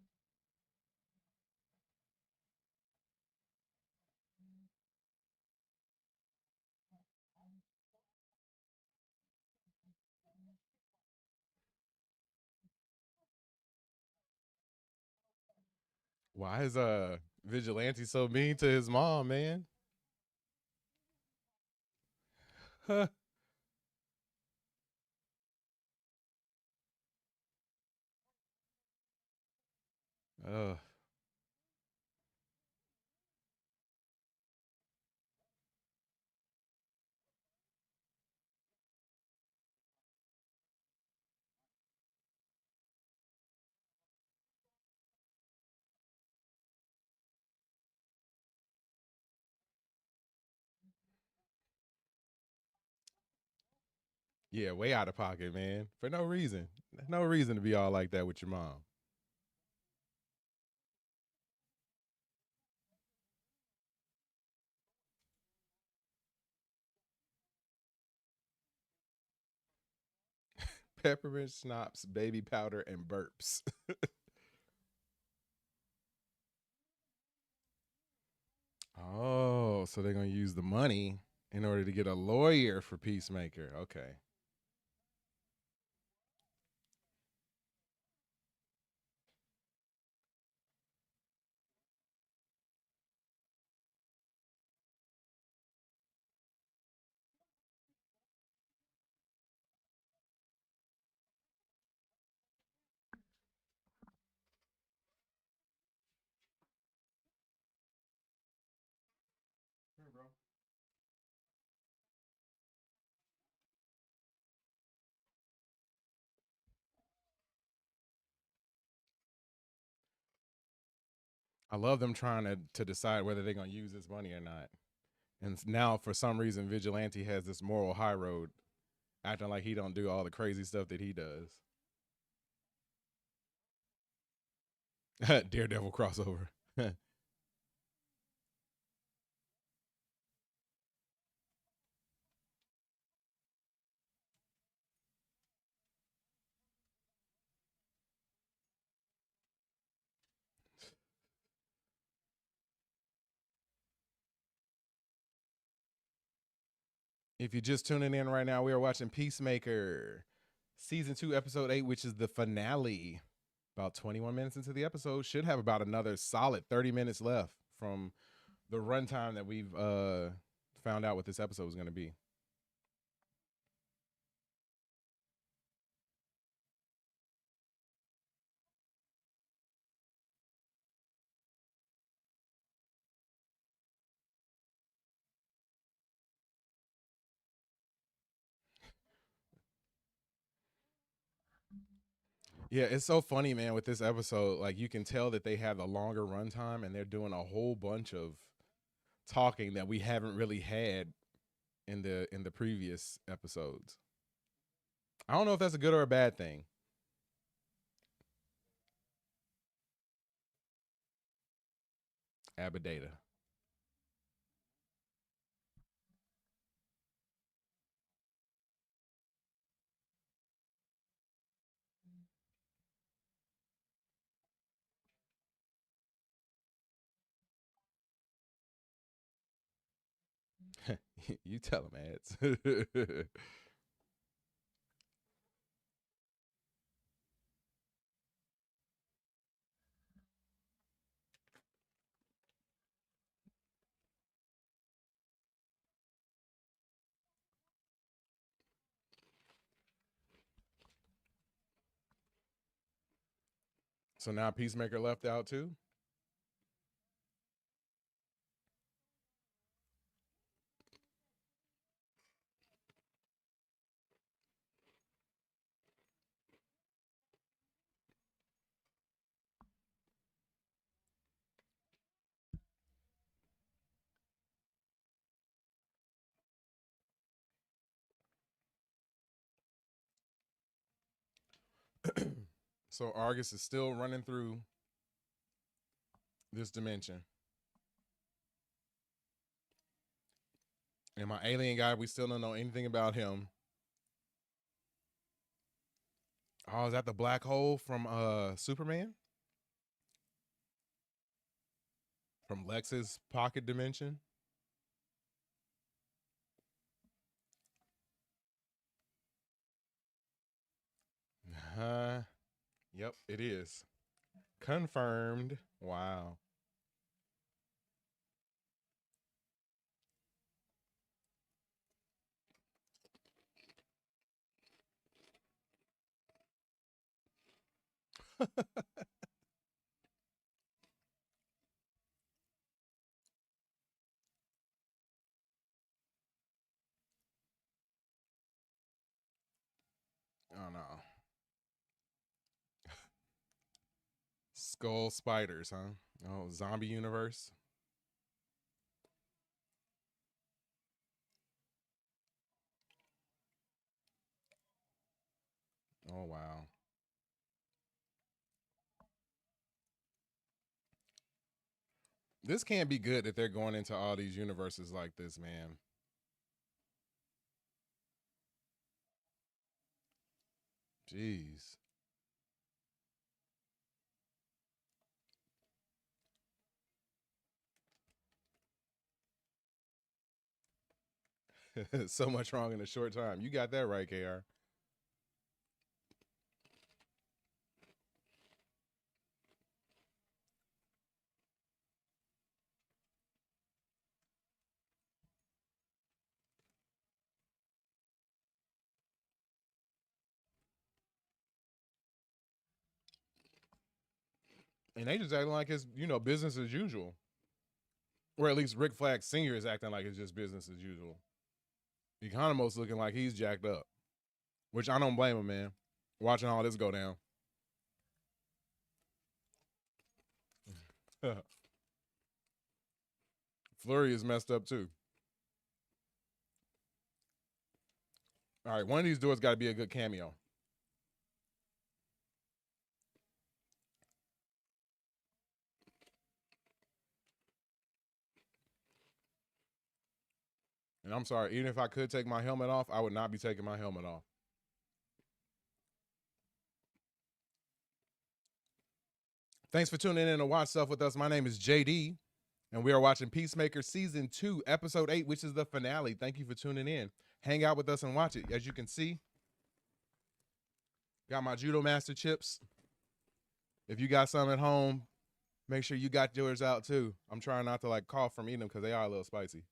Why is Vigilante so mean to his mom, man? Huh. Uh, yeah, way out of pocket, man. For no reason. No reason to be all like that with your mom. Peppermint schnapps, baby powder, and burps. Oh, so they're gonna use the money in order to get a lawyer for Peacemaker. Okay. Here, bro. I love them trying to decide whether they're gonna use this money or not. And now, for some reason, Vigilante has this moral high road, acting like he don't do all the crazy stuff that he does. Daredevil crossover. If you're just tuning in right now, we are watching Peacemaker, season 2, episode 8, which is the finale. About 21 minutes into the episode, should have about another solid 30 minutes left from the runtime that we've found out what this episode was going to be. Yeah, it's so funny, man, with this episode. Like you can tell that they have a longer runtime and they're doing a whole bunch of talking that we haven't really had in the previous episodes. I don't know if that's a good or a bad thing. Abadata. You tell them, ads. So now Peacemaker left out too. So Argus is still running through this dimension. And my alien guy, we still don't know anything about him. Oh, is that the black hole from Superman? From Lex's pocket dimension? Uh, yep, it is. Confirmed. Wow. Oh no. Skull spiders, huh? Oh, zombie universe. Oh wow. This can't be good that they're going into all these universes like this, man. Jeez. So much wrong in a short time. You got that right, KR. And they just acting like it's, business as usual. Or at least Rick Flag Sr. is acting like it's just business as usual. Economos looking like he's jacked up. Which I don't blame him, man. Watching all this go down. Flurry is messed up too. All right, one of these doors got to be a good cameo. And I'm sorry, even if I could take my helmet off, I would not be taking my helmet off. Thanks for tuning in to Watch Stuff with us. My name is JD, and we are watching Peacemaker Season 2, Episode 8, which is the finale. Thank you for tuning in. Hang out with us and watch it. As you can see, got my Judo Master chips. If you got some at home, make sure you got yours out too. I'm trying not to cough from eating them because they are a little spicy.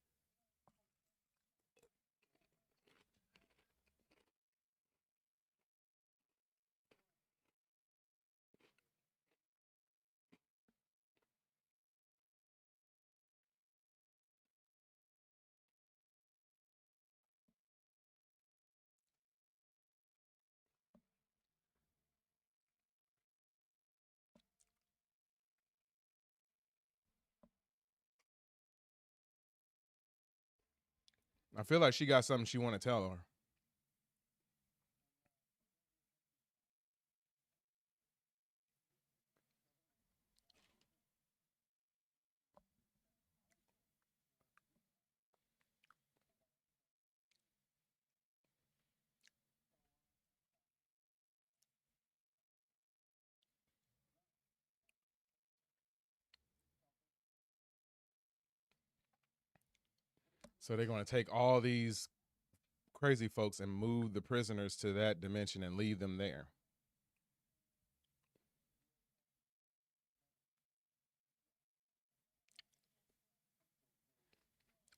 I feel like she got something she want to tell her. So they're going to take all these crazy folks and move the prisoners to that dimension and leave them there.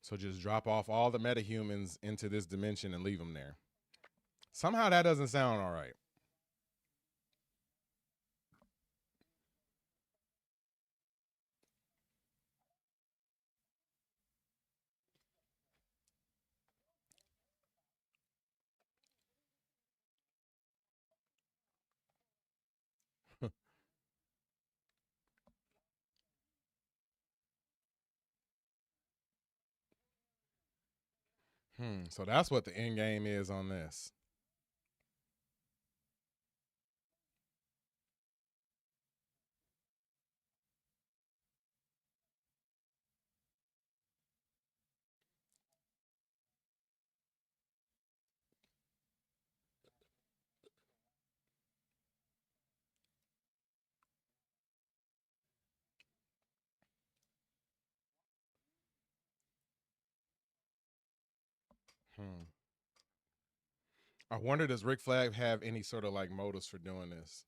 So just drop off all the metahumans into this dimension and leave them there. Somehow that doesn't sound all right. So that's what the end game is on this. Hmm. I wonder, does Rick Flag have any sort of like motives for doing this?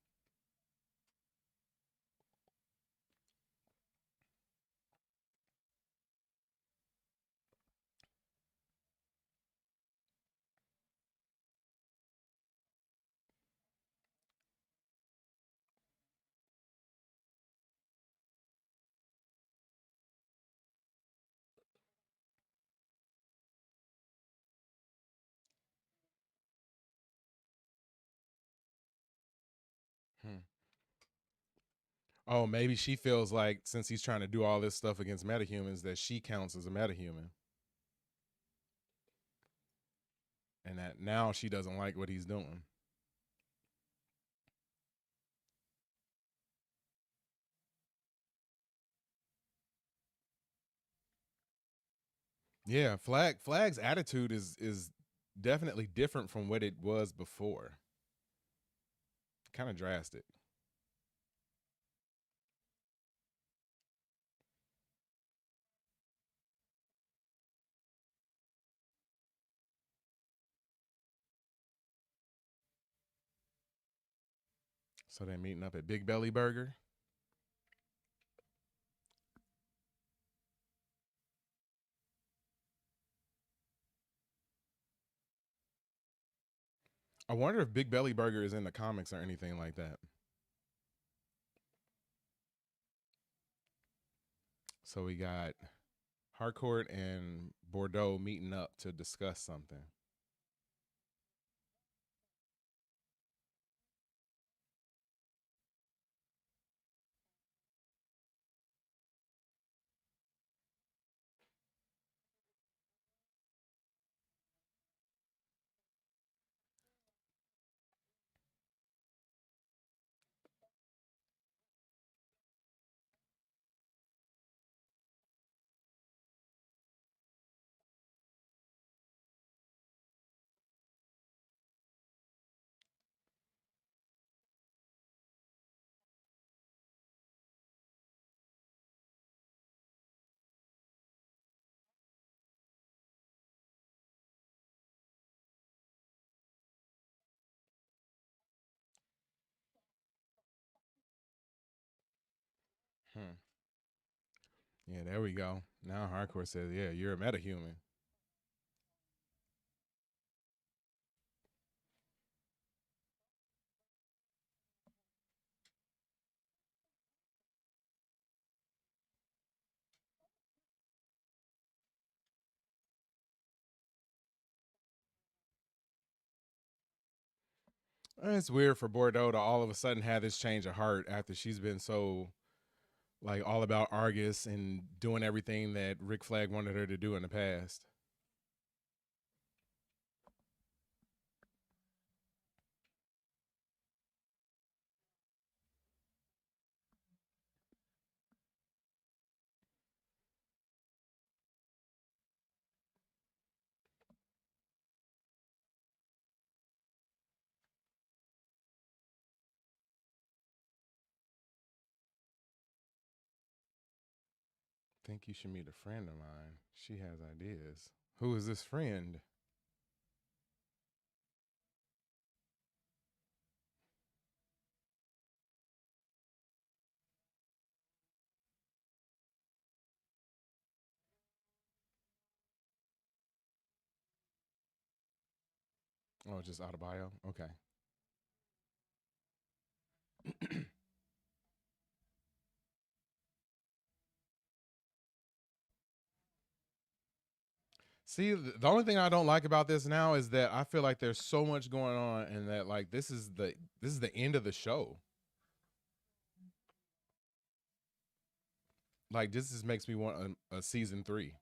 Hmm. Oh, maybe she feels like since he's trying to do all this stuff against metahumans, that she counts as a metahuman, and that now she doesn't like what he's doing. Yeah, Flag's attitude is definitely different from what it was before. Kind of drastic. So they're meeting up at Big Belly Burger. I wonder if Big Belly Burger is in the comics or anything like that. So we got Harcourt and Bordeaux meeting up to discuss something. Hmm. Yeah, there we go. Now Harcourt says, "Yeah, you're a metahuman." It's weird for Bordeaux to all of a sudden have this change of heart after she's been so like all about Argus and doing everything that Rick Flag wanted her to do in the past. think you should meet a friend of mine. She has ideas. Who is this friend? Oh, just out of bio? Okay. See, the only thing I don't like about this now is that I feel like there's so much going on, and that like this is the end of the show. Like this just makes me want a season 3.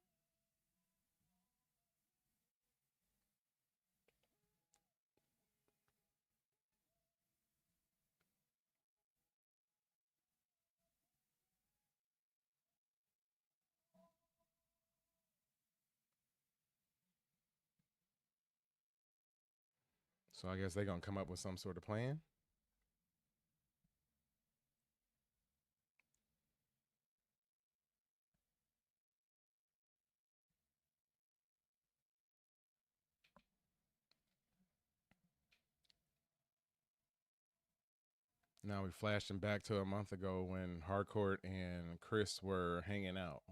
So I guess they're gonna come up with some sort of plan. Now we flashing back to a month ago when Harcourt and Chris were hanging out.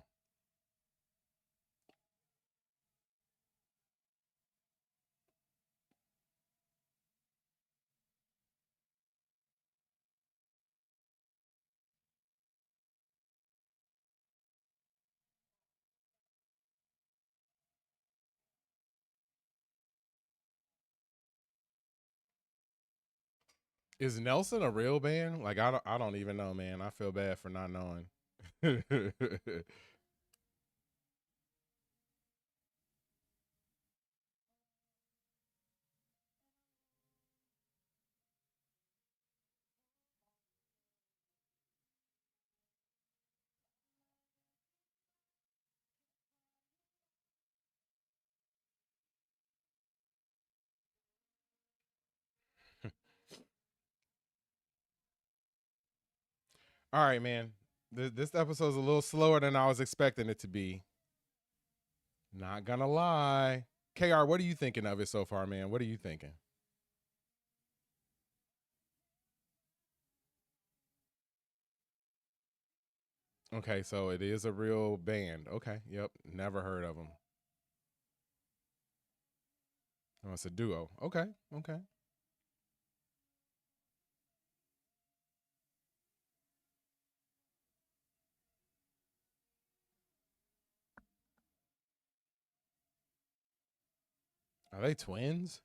Is Nelson a real band? Like I don't even know, man. I feel bad for not knowing. All right, man. This episode's a little slower than I was expecting it to be. Not gonna lie. KR, what are you thinking of it so far, man? What are you thinking? Okay, so it is a real band. Okay, yep. Never heard of them. Oh, it's a duo. Okay, okay. Are they twins?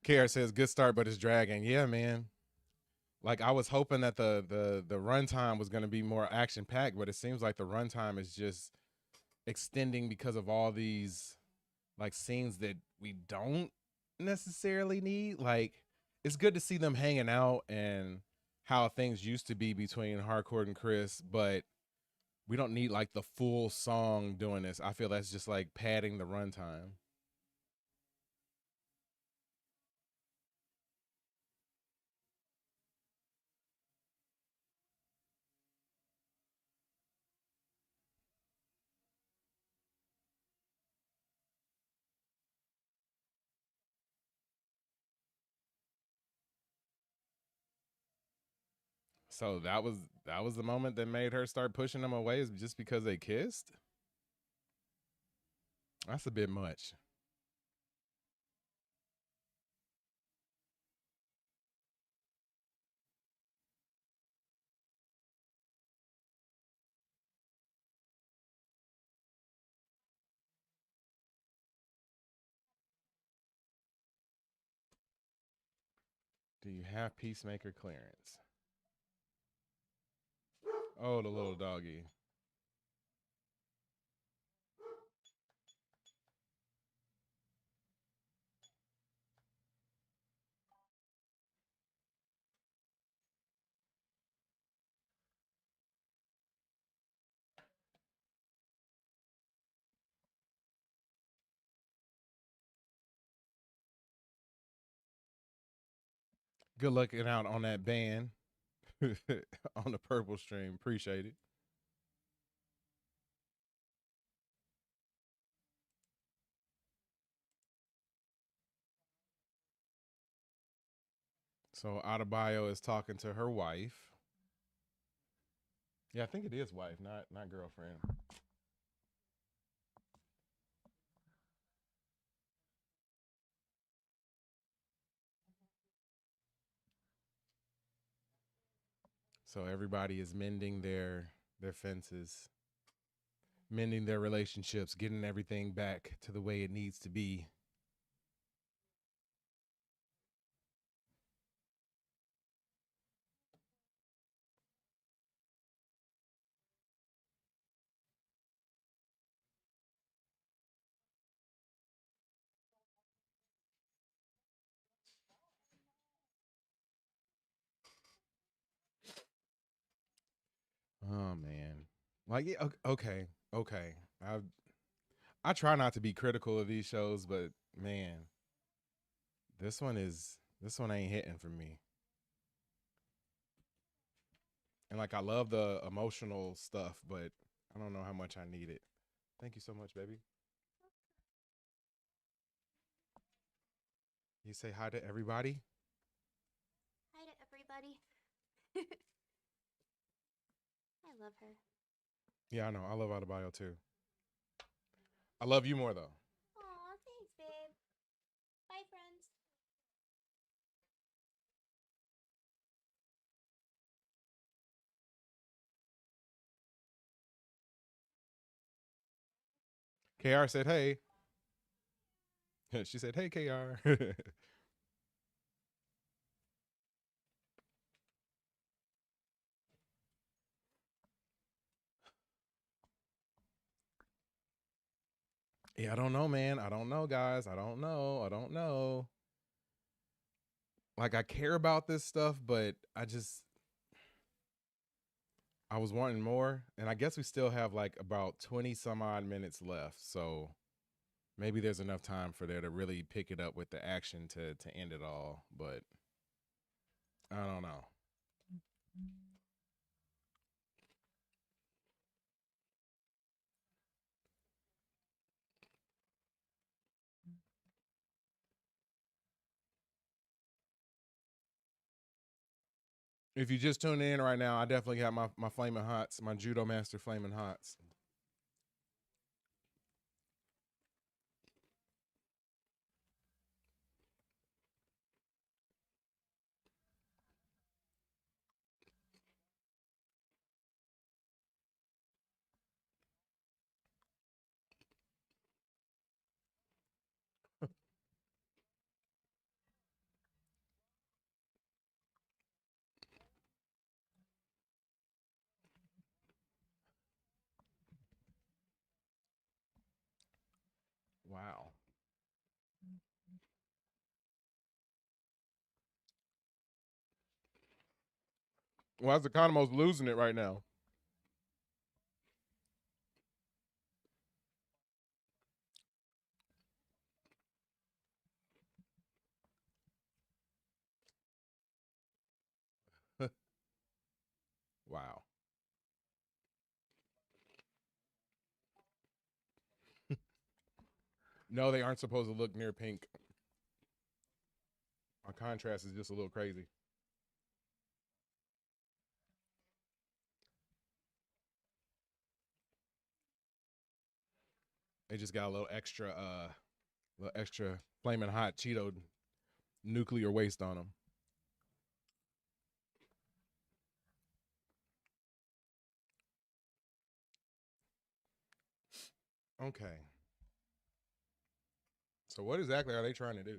KR says good start, but it's dragging. Yeah, man. Like I was hoping that the runtime was going to be more action packed, but it seems like the runtime is just extending because of all these like scenes that we don't necessarily need. Like it's good to see them hanging out and how things used to be between Harcourt and Chris, but we don't need like the full song doing this. I feel that's just like padding the runtime. So that was the moment that made her start pushing them away, is just because they kissed. That's a bit much. Do you have Peacemaker clearance? Oh, the little doggy. Good looking out on that band on the purple stream. Appreciate it. So Adebayo is talking to her wife. Yeah, I think it is wife, not girlfriend. So everybody is mending their fences, mending their relationships, getting everything back to the way it needs to be. Oh man. Like yeah, okay. I try not to be critical of these shows, but man, this one ain't hitting for me. And like I love the emotional stuff, but I don't know how much I need it. Thank you so much, baby. You say hi to everybody? Hi to everybody. I love her. Yeah, I know. I love Adebayo too. I love you more though. Aw, thanks, babe. Bye, friends. KR said, hey. She said, hey, KR. Yeah, I don't know, man. I don't know, guys. I don't know. I don't know. Like, I care about this stuff, but I was wanting more. And I guess we still have like about 20 some odd minutes left. So maybe there's enough time for there to really pick it up with the action to end it all. But I don't know. If you just tune in right now, I definitely got my flaming hots, my judo master flaming hots. Wow. Well, that's Economos losing it right now. Wow. No, they aren't supposed to look near pink. My contrast is just a little crazy. They just got a little extra flaming hot Cheeto nuclear waste on them. Okay. So what exactly are they trying to do?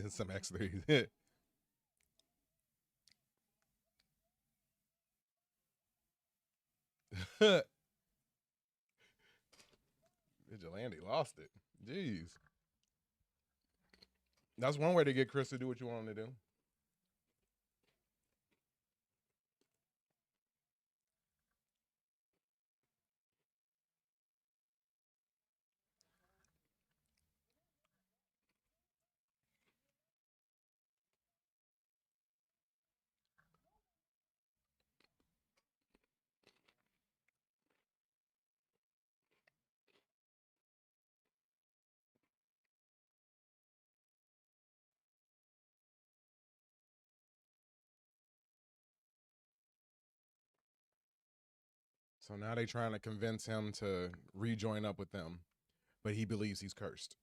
Some X3s. Landy lost it. Jeez. That's one way to get Chris to do what you want him to do. So now they trying to convince him to rejoin up with them, but he believes he's cursed.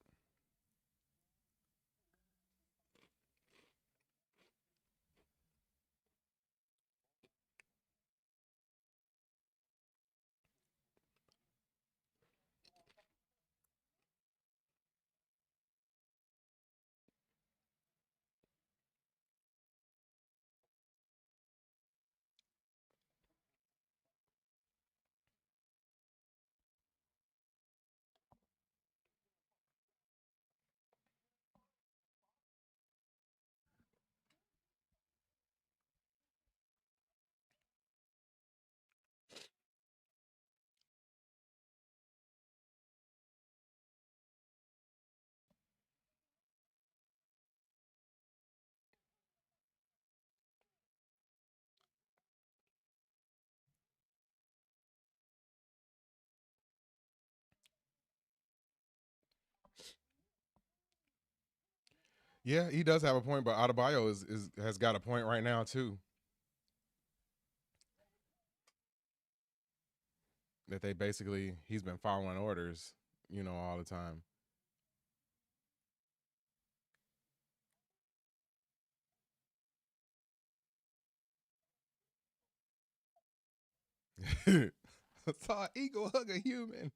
Yeah, he does have a point, but Adebayo is has got a point right now too. That they basically he's been following orders, all the time. I saw an eagle hug a human.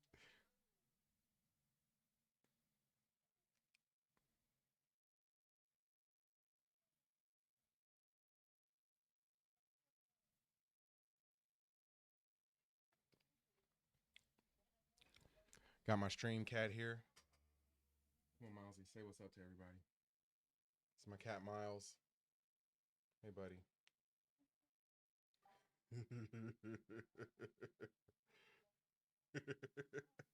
Got my stream cat here. Come on, Milesy, say what's up to everybody. It's my cat Miles. Hey, buddy.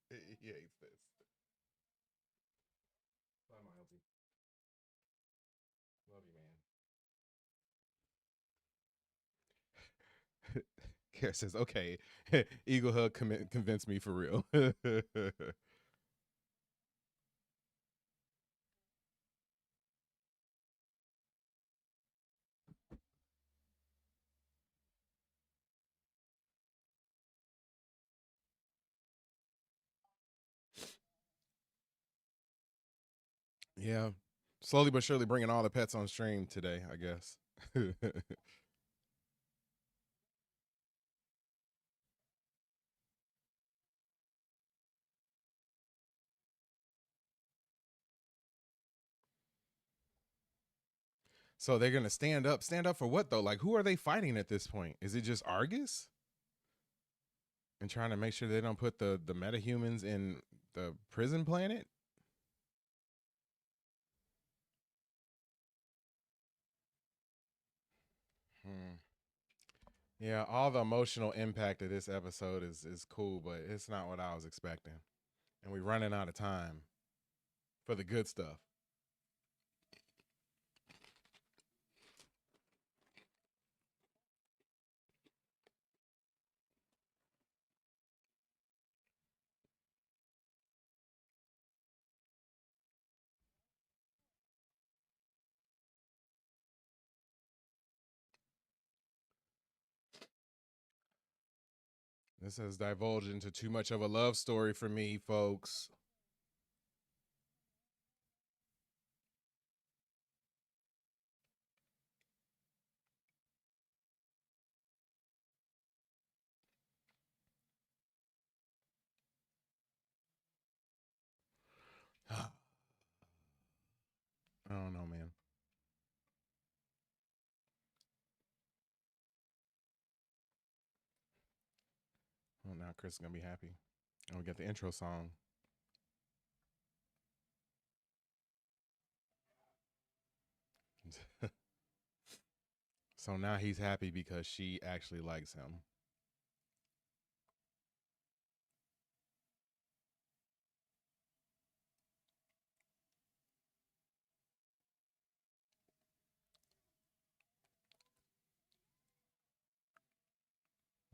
He hates this. Bye, Milesy. Love you, man. Kara says, okay, Eagle Hug convinced me for real. Yeah. Slowly but surely bringing all the pets on stream today, I guess. So they're gonna stand up. Stand up for what though? Like, who are they fighting at this point? Is it just Argus? And trying to make sure they don't put the metahumans in the prison planet? Hmm. Yeah, all the emotional impact of this episode is cool, but it's not what I was expecting. And we're running out of time for the good stuff. This has divulged into too much of a love story for me, folks. I don't know, man. Well, now Chris is gonna be happy. And we got the intro song. So now he's happy because she actually likes him.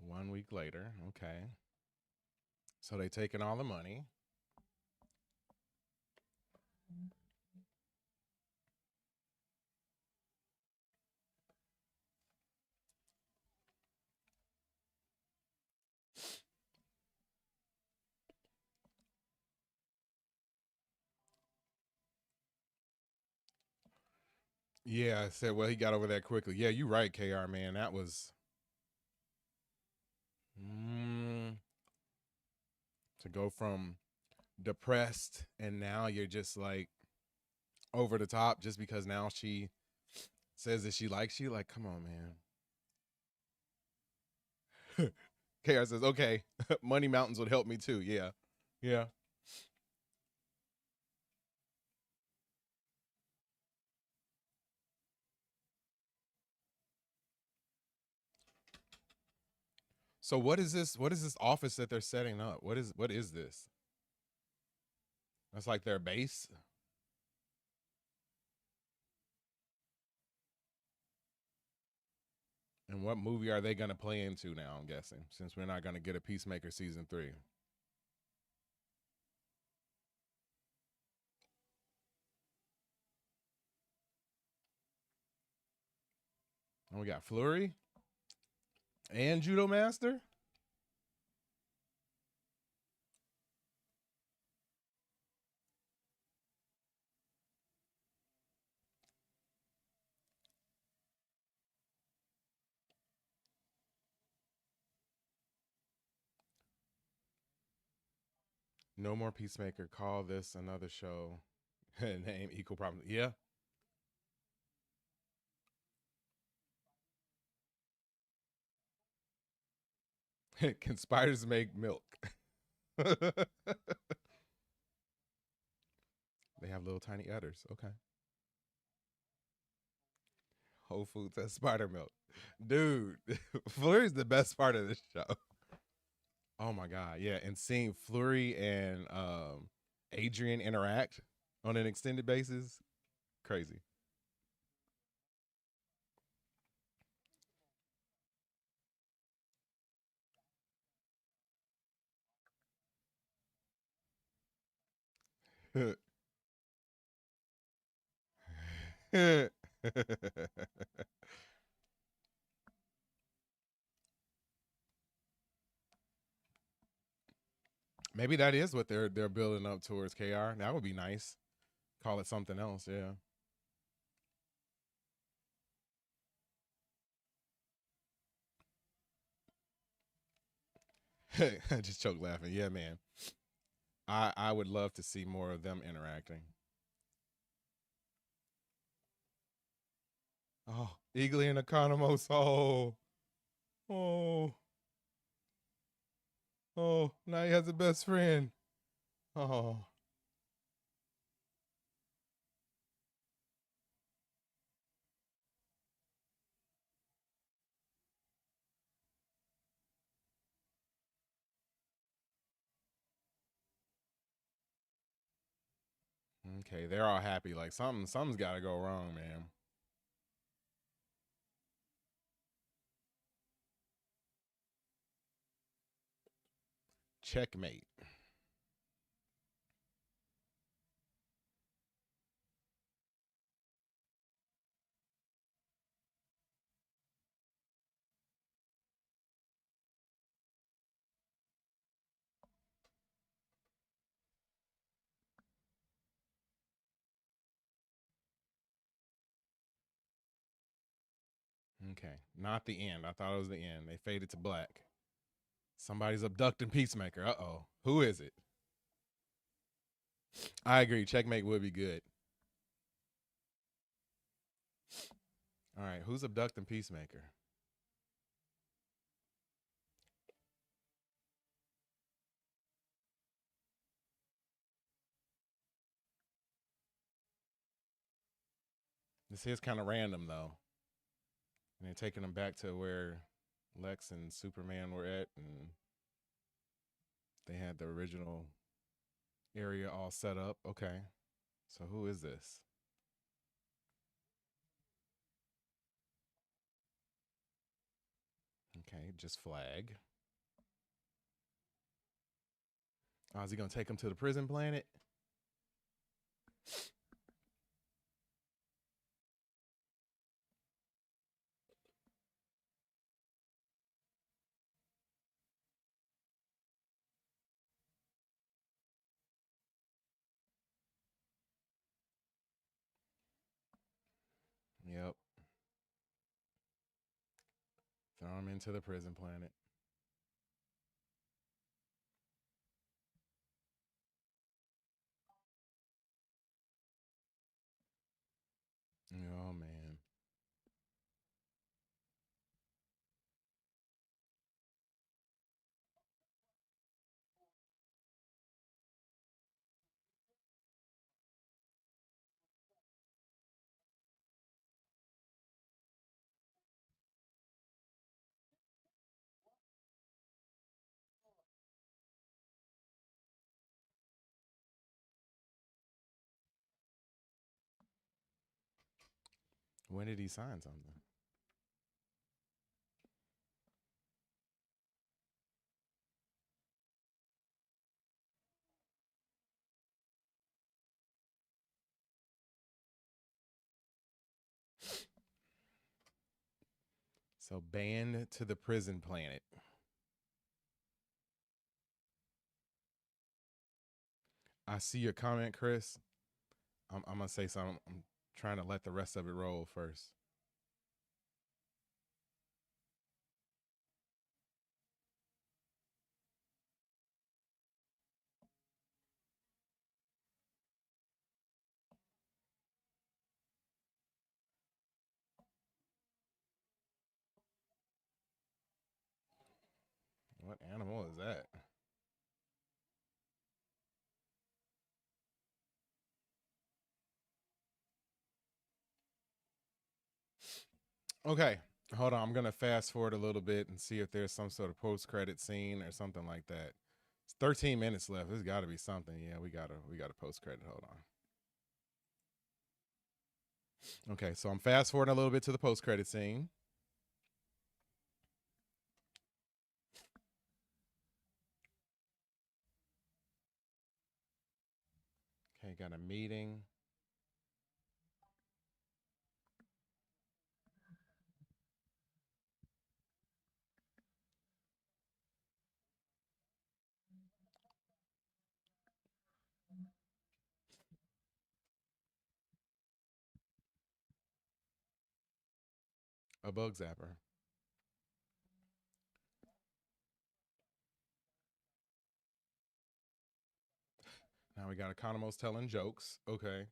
One week later, okay. So they taking all the money. Yeah, I said, well, he got over that quickly. Yeah, you're right, KR, man. That was to go from depressed and now you're just like over the top just because now she says that she likes you. Like, come on, man. KR says, okay, money mountains would help me too. Yeah. Yeah. So what is this? What is this office that they're setting up? What is this? That's like their base. And what movie are they going to play into now? I'm guessing since we're not going to get a Peacemaker season 3. And we got Flurry and Judo Master. No more Peacemaker. Call this another show. Name equal problem. Yeah. Can spiders make milk? They have little tiny udders. Okay. Whole Foods has spider milk. Dude, Flurry's the best part of this show. Oh my God. Yeah. And seeing Flurry and Adrian interact on an extended basis, crazy. Maybe that is what they're building up towards, KR. That would be nice. Call it something else, yeah. I just choked laughing. Yeah, man. I would love to see more of them interacting. Oh, Eagly and Economos. Oh, oh, oh. Now he has a best friend. Oh, okay. They're all happy. Like something's got to go wrong, man. Checkmate. Okay, not the end. I thought it was the end. They faded to black. Somebody's abducting Peacemaker. Uh oh. Who is it? I agree. Checkmate would be good. All right, who's abducting Peacemaker? This is kind of random though, and they're taking them back to where Lex and Superman were at, and they had the original area all set up. Okay, so who is this? Okay, just flag. Oh, is he gonna take him to the prison planet? Yep. Throw him into the prison planet. Oh man. When did he sign something? So banned to the prison planet. I see your comment, Chris. I'm gonna say something. I'm trying to let the rest of it roll first. What animal is that? Okay, hold on. I'm gonna fast forward a little bit and see if there's some sort of post-credit scene or something like that. It's 13 minutes left. There's got to be something. Yeah, we got a post-credit. Hold on. Okay, so I'm fast forwarding a little bit to the post-credit scene. Okay, got a meeting. A bug zapper. Now we got Economos telling jokes. Okay.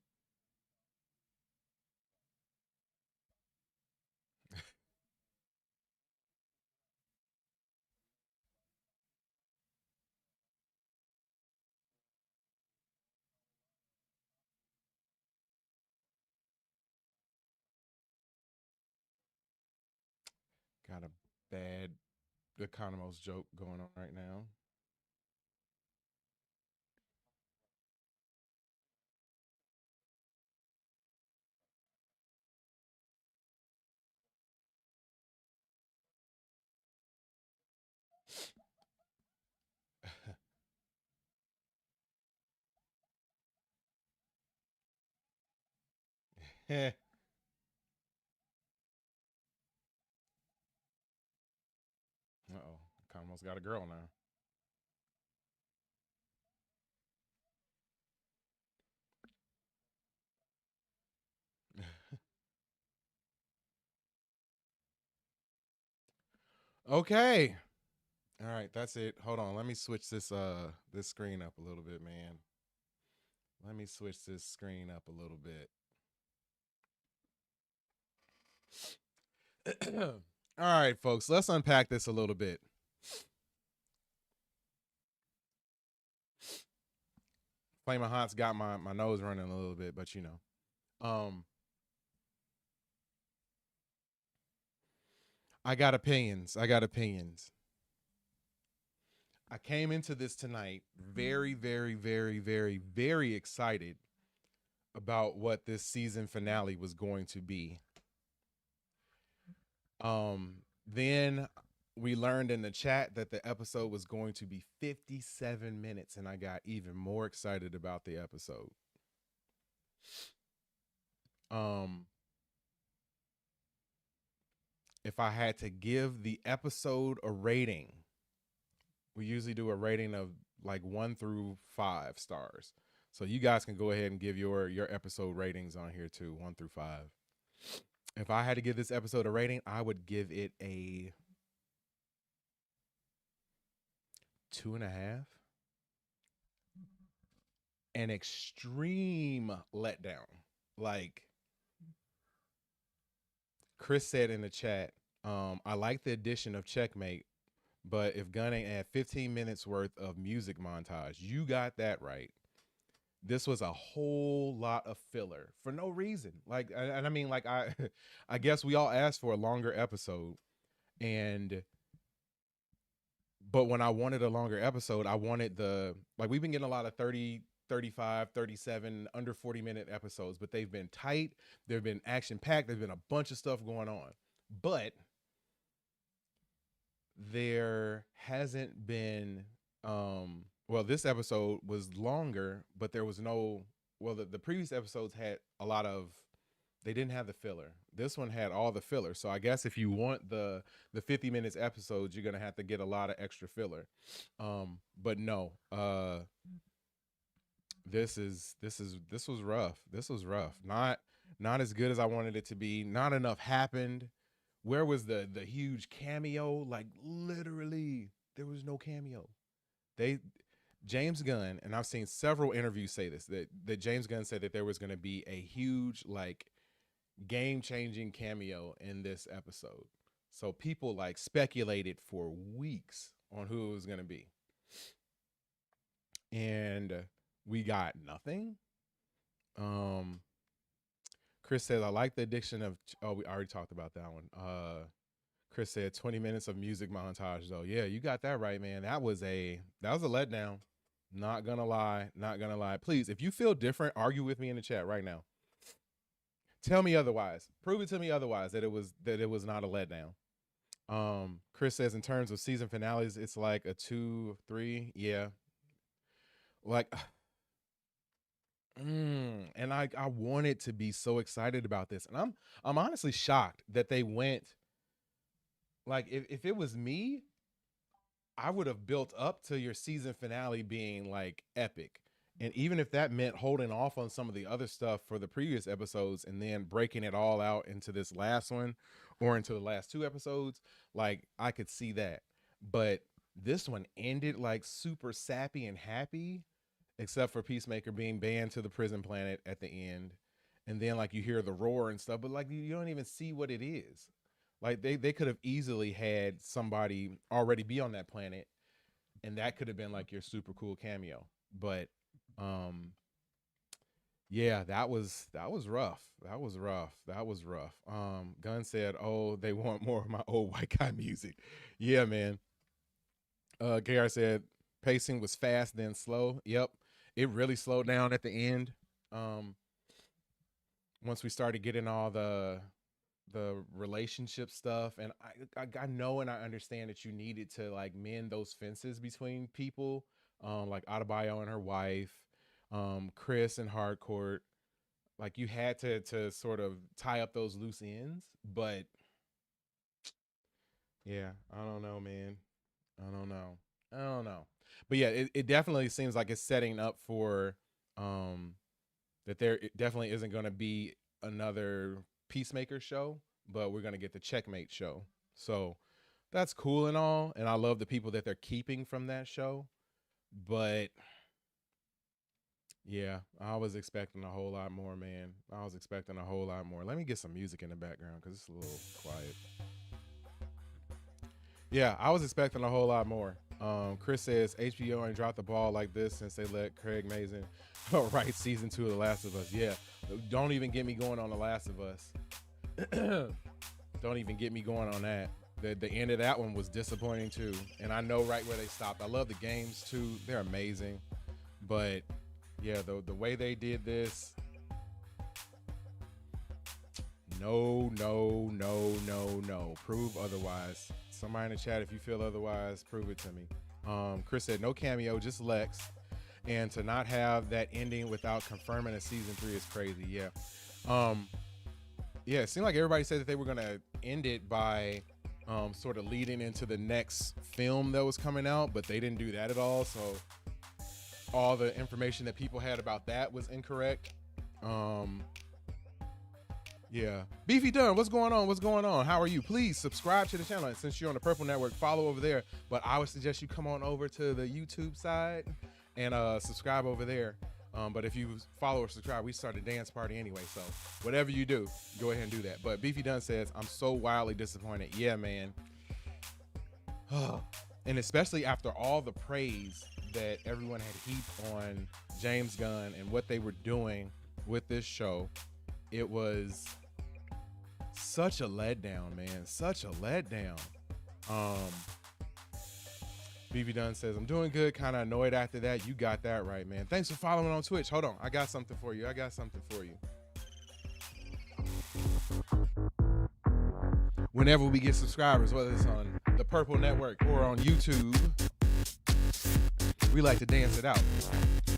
Got a bad Economos joke going on right now. Uh oh. Economos got a girl now. Okay. All right, that's it. Hold on. Let me switch this screen up a little bit, man. Let me switch this screen up a little bit. All right, folks, let's unpack this a little bit. Flamin' Hot's got my nose running a little bit, but you know. I got opinions. I got opinions. I came into this tonight very, very, very, very, very excited about what this season finale was going to be. Then we learned in the chat that the episode was going to be 57 minutes, and I got even more excited about the episode. If I had to give the episode a rating, we usually do a rating of like 1 through 5 stars. So you guys can go ahead and give your episode ratings on here too, 1 through 5. If I had to give this episode a rating, I would give it a 2.5. An extreme letdown. Like Chris said in the chat, I like the addition of Checkmate, but if Gunning add 15 minutes worth of music montage, you got that right. This was a whole lot of filler for no reason. Like, and I mean, like, I guess we all asked for a longer episode, but when I wanted a longer episode, I wanted we've been getting a lot of 30, 35, 37, under 40-minute episodes, but they've been tight. They've been action-packed. There's been a bunch of stuff going on. But there hasn't been, this episode was longer, but there was the previous episodes had a lot of, they didn't have the filler. This one had all the filler. So I guess if you want the 50 minutes episodes, you're going to have to get a lot of extra filler. But no, this was rough. This was rough. Not as good as I wanted it to be. Not enough happened. Where was the huge cameo? Like literally, there was no cameo. James Gunn, and I've seen several interviews say this, that James Gunn said that there was going to be a huge like game-changing cameo in this episode. So people like speculated for weeks on who it was going to be. And we got nothing. Chris says, I like the addition of, we already talked about that one. Chris said 20 minutes of music montage though. Yeah, you got that right, man. That was a letdown. Not gonna lie. Please, if you feel different, argue with me in the chat right now. Tell me otherwise. Prove it to me otherwise that it was not a letdown. Chris says in terms of season finales, it's like a 2-3. Yeah. Like and I wanted to be so excited about this. And I'm honestly shocked that they went, like, if it was me, I would have built up to your season finale being like epic. And even if that meant holding off on some of the other stuff for the previous episodes and then breaking it all out into this last one or into the last 2 episodes, like I could see that. But this one ended like super sappy and happy, except for Peacemaker being banned to the prison planet at the end. And then like you hear the roar and stuff, but like you don't even see what it is. Like they could have easily had somebody already be on that planet, and that could have been like your super cool cameo. But yeah, that was rough. That was rough. Gunn said, "Oh, they want more of my old white guy music." Yeah, man. KR said pacing was fast then slow. Yep, it really slowed down at the end. Once we started getting all the relationship stuff, and I know and I understand that you needed to like mend those fences between people, like Adebayo and her wife, Chris and Hardcourt. Like you had to sort of tie up those loose ends, but yeah, I don't know, man. I don't know. But yeah, it definitely seems like it's setting up for that there definitely isn't going to be another Peacemaker show, but we're going to get the Checkmate show. So that's cool and all, and I love the people that they're keeping from that show. But yeah, I was expecting a whole lot more, man. I was expecting a whole lot more. Let me get some music in the background because it's a little quiet. Yeah, I was expecting a whole lot more. Chris says HBO ain't dropped the ball like this since they let Craig Mazin write season 2 of The Last of Us. Yeah, don't even get me going on The Last of Us. Don't even get me going on that. The end of that one was disappointing too, and I know right where they stopped. I love the games too; they're amazing, but yeah, the way they did this, no. Prove otherwise. Somebody in the chat, if you feel otherwise, prove it to me. Chris said no cameo, just Lex, and to not have that ending without confirming a season 3 is crazy. Yeah, yeah. It seemed like everybody said that they were gonna end it by sort of leading into the next film that was coming out, but they didn't do that at all. So all the information that people had about that was incorrect. Yeah. Beefy Dunn, what's going on? What's going on? How are you? Please subscribe to the channel. And since you're on the Purple Network, follow over there. But I would suggest you come on over to the YouTube side and subscribe over there. But if you follow or subscribe, we start a dance party anyway. So whatever you do, go ahead and do that. But Beefy Dunn says, I'm so wildly disappointed. Yeah, man. And especially after all the praise that everyone had heaped on James Gunn and what they were doing with this show, it was such a letdown, man. Such a letdown. BB Dunn says, I'm doing good, kind of annoyed after that. You got that right, man. Thanks for following on Twitch. Hold on. I got something for you. Whenever we get subscribers, whether it's on the Purple Network or on YouTube, we like to dance it out.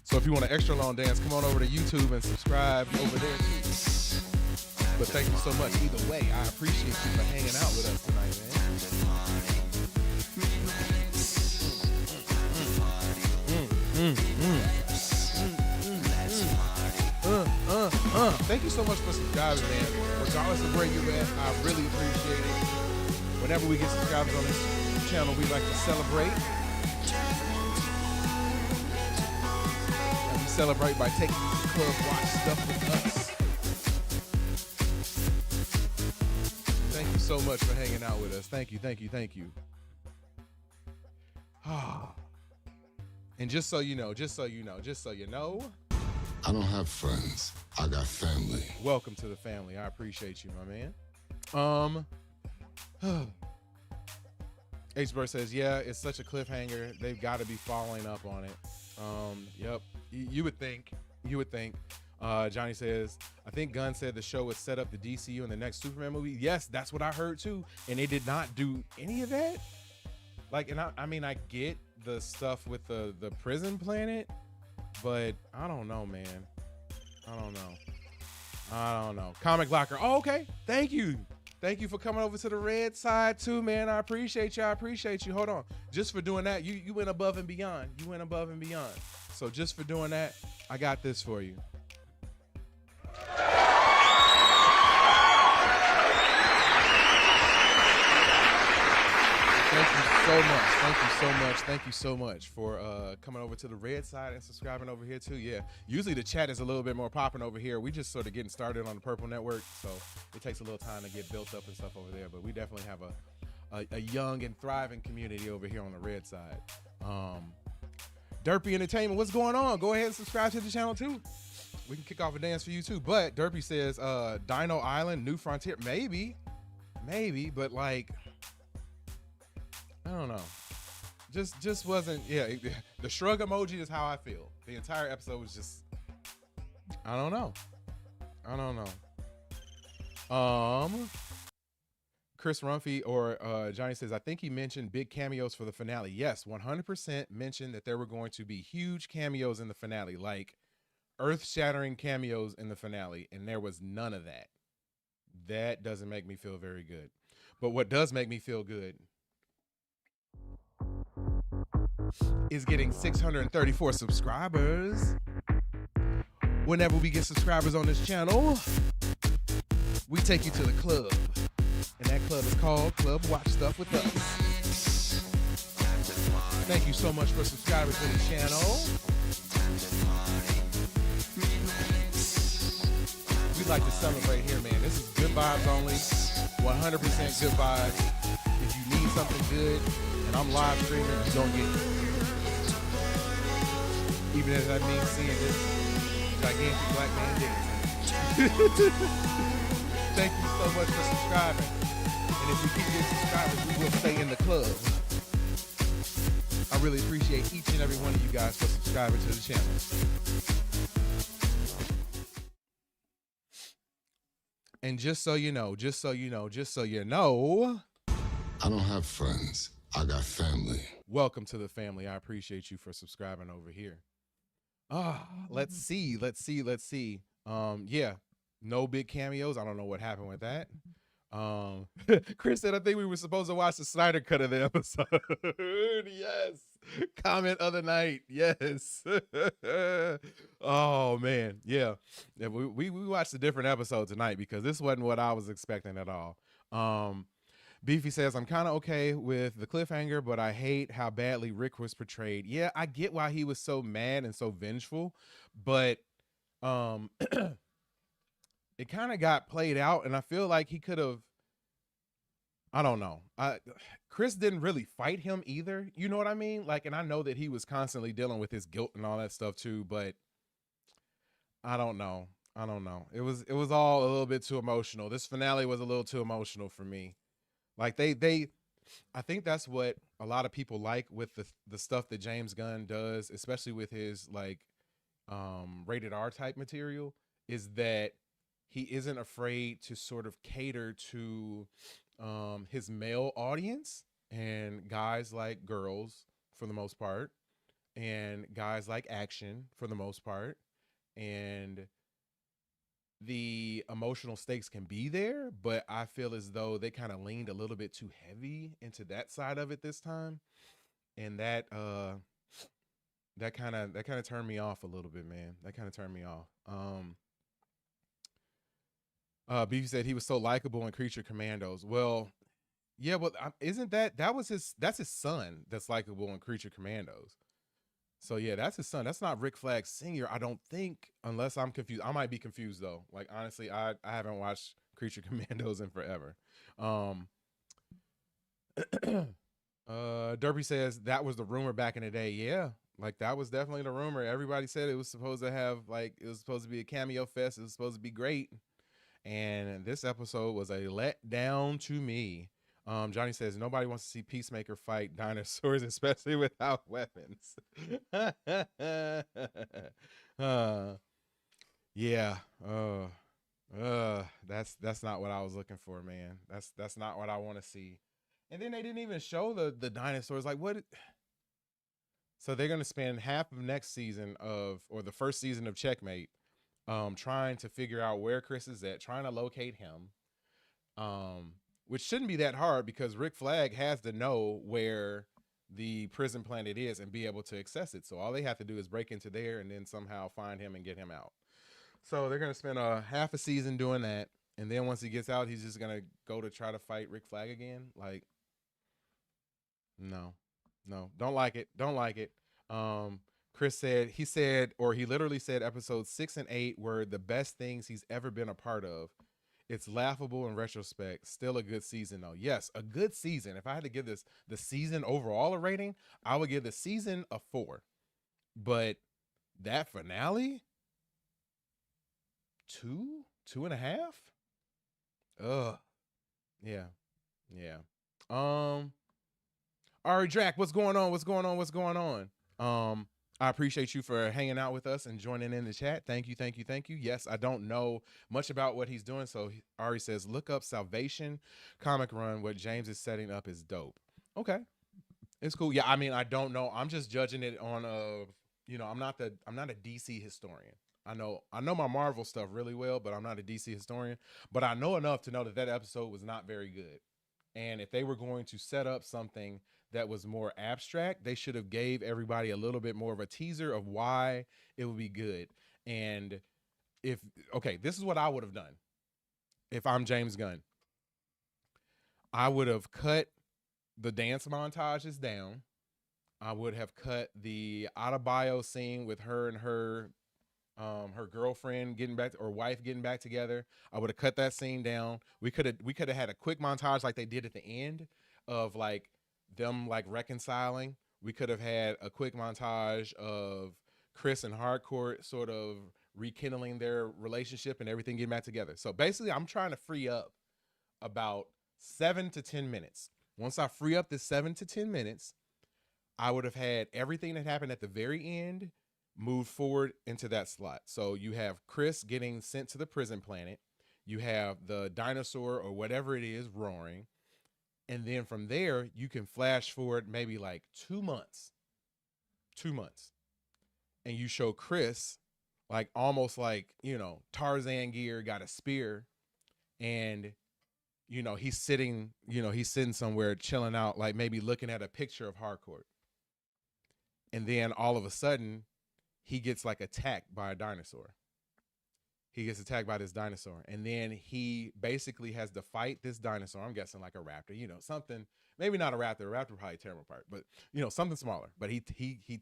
So if you want an extra long dance, come on over to YouTube and subscribe over there too. But thank you so much. Either way, I appreciate you for hanging out with us tonight, man. Thank you so much for subscribing, man. Regardless of where you're at, I really appreciate it. Whenever we get subscribers on this channel, we like to celebrate. And we celebrate by taking you to the club, watch stuff with us. Thank you so much for hanging out with us. Thank you. And just so you know, I don't have friends. I got family. welcome to the family. I appreciate you, my man. H-Bird says, yeah, it's such a cliffhanger. They've got to be following up on it. Yep. You would think. Johnny says, I think Gunn said the show would set up the DCU in the next Superman movie. Yes, that's what I heard too. And they did not do any of that. Like, and I mean, I get the stuff with the prison planet, but I don't know, man. I don't know. Comic Locker. Oh, okay. Thank you for coming over to the red side too, man. I appreciate you. Hold on. Just for doing that, you went above and beyond. So just for doing that, I got this for you. Thank you so much for coming over to the red side and subscribing over here too. Yeah, usually the chat is a little bit more popping over here. We just sort of getting started on the Purple Network, so it takes a little time to get built up and stuff over there. But we definitely have a young and thriving community over here on the red side. Derpy Entertainment, what's going on? Go ahead and subscribe to the channel too. We can kick off a dance for you too. But Derpy says Dino Island, New Frontier, maybe, but like, I don't know. Just wasn't, yeah, the shrug emoji is how I feel. The entire episode was just, I don't know. Chris Rumphy or Johnny says, I think he mentioned big cameos for the finale. Yes, 100% mentioned that there were going to be huge cameos in the finale, like earth-shattering cameos in the finale, and there was none of that. That doesn't make me feel very good. But what does make me feel good is getting 634 subscribers. Whenever we get subscribers on this channel, we take you to the club. And that club is called Club Watch Stuff with Us. Thank you so much for subscribing to the channel. We like to celebrate here, man. This is good vibes only. 100% good vibes. If you need something good and I'm live streaming, you're going to get it. Even as I mean seeing this gigantic black man dancing. Thank you so much for subscribing. And And if we keep getting subscribers, we will stay in the club. I really appreciate each and every one of you guys for subscribing to the channel. And just so you know, I don't have friends. I got family. welcome to the family. I appreciate you for subscribing over here. Let's see. Yeah, no big cameos. I don't know what happened with that. Chris said, I think we were supposed to watch the Snyder cut of the episode. Yes. Comment other night. Yes. Oh man. Yeah. We watched a different episode tonight because this wasn't what I was expecting at all. Beefy says, I'm kind of okay with the cliffhanger, but I hate how badly Rick was portrayed. Yeah, I get why he was so mad and so vengeful, but it kind of got played out, and I feel like he could have, I don't know. Chris didn't really fight him either. You know what I mean? Like, and I know that he was constantly dealing with his guilt and all that stuff too, but I don't know. It was all a little bit too emotional. This finale was a little too emotional for me. Like I think that's what a lot of people like with the stuff that James Gunn does, especially with his like rated R type material, is that he isn't afraid to sort of cater to his male audience and guys like girls for the most part, and guys like action for the most part, and the emotional stakes can be there, but I feel as though they kind of leaned a little bit too heavy into that side of it this time, and that kind of turned me off a little bit, man. That kind of turned me off. Beefy said he was so likable in Creature Commandos. Well, yeah, but isn't that's his son that's likable in Creature Commandos. So yeah, that's his son. That's not Rick Flag Sr., I don't think, unless I'm confused. I might be confused though. Like honestly, I haven't watched Creature Commandos in forever. Derby says that was the rumor back in the day. Yeah, like that was definitely the rumor. Everybody said it was supposed to have it was supposed to be a cameo fest. It was supposed to be great. And this episode was a letdown to me. Johnny says nobody wants to see Peacemaker fight dinosaurs, especially without weapons. Yeah. That's not what I was looking for, man. That's not what I want to see. And then they didn't even show the dinosaurs. Like what? So they're gonna spend half of next season or the first season of Checkmate, trying to figure out where Chris is at, trying to locate him. Which shouldn't be that hard because Rick Flag has to know where the prison planet is and be able to access it. So all they have to do is break into there and then somehow find him and get him out. So they're going to spend a half a season doing that. And then once he gets out, he's just going to go to try to fight Rick Flag again. Like, no, don't like it. Chris said, he literally said episodes 6 and 8 were the best things he's ever been a part of. It's laughable in retrospect. Still a good season, though. Yes, a good season. If I had to give the season overall a rating, I would give the season a 4. But that finale, 2.5. Ugh. Yeah. All right, Drac, what's going on? I appreciate you for hanging out with us and joining in the chat. Thank you. Yes, I don't know much about what he's doing. So Ari says, look up Salvation comic run. What James is setting up is dope. Okay. It's cool. Yeah, I mean, I don't know. I'm just judging it on I'm not a DC historian. I know my Marvel stuff really well, but I'm not a DC historian. But I know enough to know that episode was not very good. And if they were going to set up something that was more abstract, they should have gave everybody a little bit more of a teaser of why it would be good. And this is what I would have done if I'm James Gunn. I would have cut the dance montages down. I would have cut the autobio scene with her and her girlfriend getting back or wife getting back together. I would have cut that scene down. We could have had a quick montage like they did at the end of like them like reconciling. We could have had a quick montage of Chris and Harcourt sort of rekindling their relationship and everything getting back together. So basically, I'm trying to free up about 7 to 10 minutes. Once I free up this 7 to 10 minutes, I would have had everything that happened at the very end moved forward into that slot. So you have Chris getting sent to the prison planet. You have the dinosaur or whatever it is roaring. And then from there, you can flash forward maybe like 2 months. 2 months. And you show Chris like almost like, Tarzan gear, got a spear, and he's sitting somewhere chilling out, like maybe looking at a picture of Harcourt. And then all of a sudden, he gets like attacked by a dinosaur. He gets attacked by this dinosaur. And then he basically has to fight this dinosaur. I'm guessing like a raptor, something, maybe not a raptor. A raptor probably tear him apart, but something smaller. But he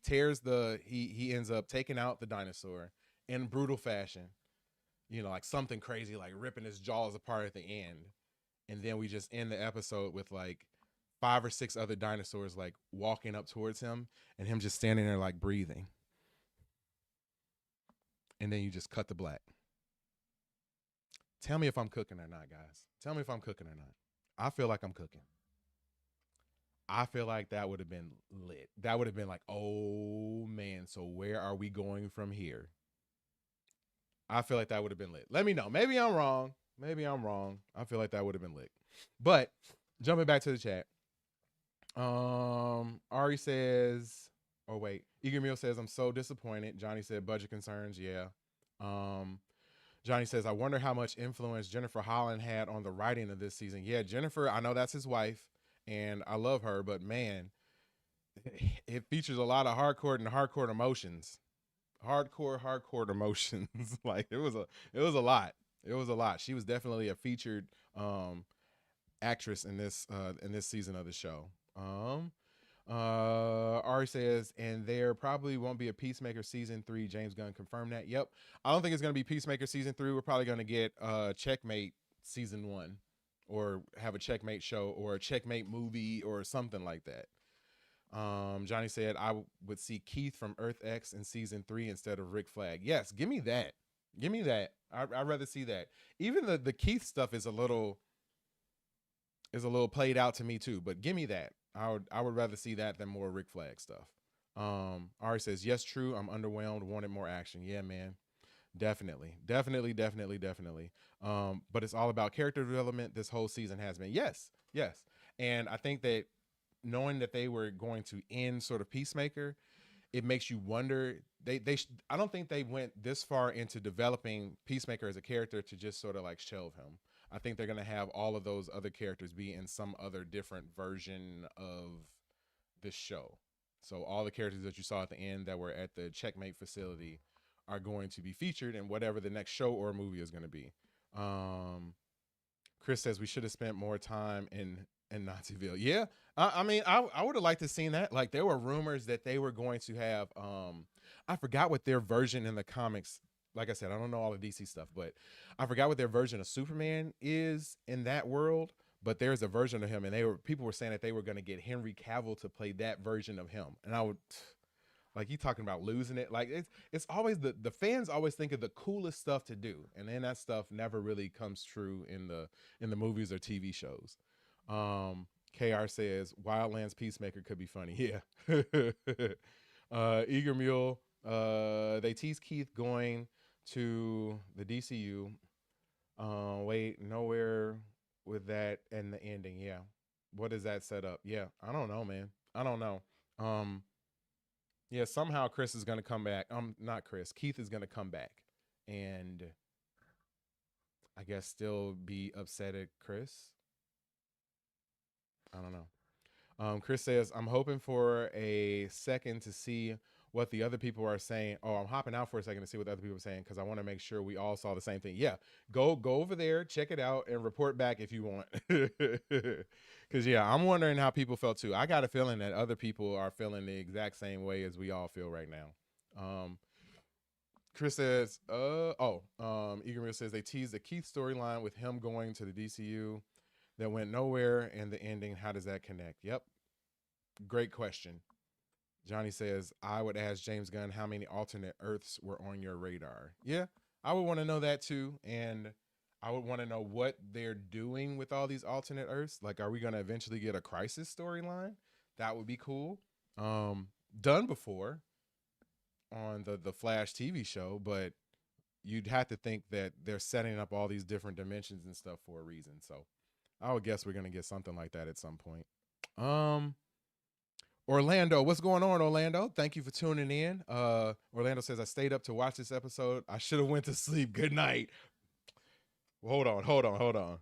tears he ends up taking out the dinosaur in brutal fashion. Like something crazy, like ripping his jaws apart at the end. And then we just end the episode with like 5 or 6 other dinosaurs like walking up towards him and him just standing there like breathing. And then you just cut to black. Tell me if I'm cooking or not, guys. Tell me if I'm cooking or not. I feel like I'm cooking. I feel like that would have been lit. That would have been like, oh man, so where are we going from here? I feel like that would have been lit. Let me know. Maybe I'm wrong. I feel like that would have been lit. But jumping back to the chat. Ari says, oh wait, Eager Meal says, I'm so disappointed. Johnny said budget concerns. Yeah. Johnny says, I wonder how much influence Jennifer Holland had on the writing of this season. Yeah, Jennifer, I know that's his wife and I love her, but man, it features a lot of hardcore emotions. Hardcore emotions. Like it was a lot. She was definitely a featured actress in this season of the show. Ari says, and there probably won't be a Peacemaker season 3. James Gunn confirmed that. Yep. I don't think it's going to be Peacemaker season 3. We're probably going to get Checkmate season 1, or have a Checkmate show or a Checkmate movie or something like that. Johnny said, I would see Keith from Earth X in season 3 instead of Rick Flag. Yes, give me that. I'd rather see that. Even the Keith stuff is a little played out to me too, but give me that. I would rather see that than more Rick Flag stuff. Ari says, yes, true. I'm underwhelmed. Wanted more action. Yeah, man. Definitely. But it's all about character development. This whole season has been. Yes. And I think that knowing that they were going to end sort of Peacemaker, it makes you wonder. I don't think they went this far into developing Peacemaker as a character to just sort of like shelve him. I think they're going to have all of those other characters be in some other different version of the show. So all the characters that you saw at the end that were at the Checkmate facility are going to be featured in whatever the next show or movie is going to be. Chris says we should have spent more time in Naziville. Yeah. I mean, I would have liked to seen that. Like there were rumors that they were going to have, I forgot what their version in the comics. Like I said, I don't know all the DC stuff, but I forgot what their version of Superman is in that world. But there's a version of him, and people were saying that they were going to get Henry Cavill to play that version of him. And I would, like, you talking about losing it? Like it's always the fans always think of the coolest stuff to do, and then that stuff never really comes true in the movies or TV shows. KR says Wildlands Peacemaker could be funny. Yeah. Eager Mule. They tease Keith going to the DCU. Wait, nowhere with that and the ending. Yeah. What does that set up? Yeah. I don't know, man. I don't know. Yeah, somehow Chris is going to come back. Not Chris. Keith is going to come back and I guess still be upset at Chris. I don't know. Chris says, I'm hoping for a second to see what the other people are saying. Oh, I'm hopping out for a second to see what the other people are saying because I want to make sure we all saw the same thing. Yeah, go over there, check it out, and report back if you want. Because, yeah, I'm wondering how people felt too. I got a feeling that other people are feeling the exact same way as we all feel right now. Chris says, Eager Meal says they teased the Keith storyline with him going to the DCU that went nowhere, and the ending, how does that connect? Yep. Great question. Johnny says, I would ask James Gunn how many alternate Earths were on your radar. Yeah, I would want to know that too. And I would want to know what they're doing with all these alternate Earths. Like, are we going to eventually get a Crisis storyline? That would be cool. Um, Done before on the Flash TV show, but you'd have to think that they're setting up all these different dimensions and stuff for a reason. So I would guess we're going to get something like that at some point. Orlando, what's going on, Orlando? Thank you for tuning in. Orlando says, I stayed up to watch this episode. I should have went to sleep. Good night. Well, hold on. Orlando.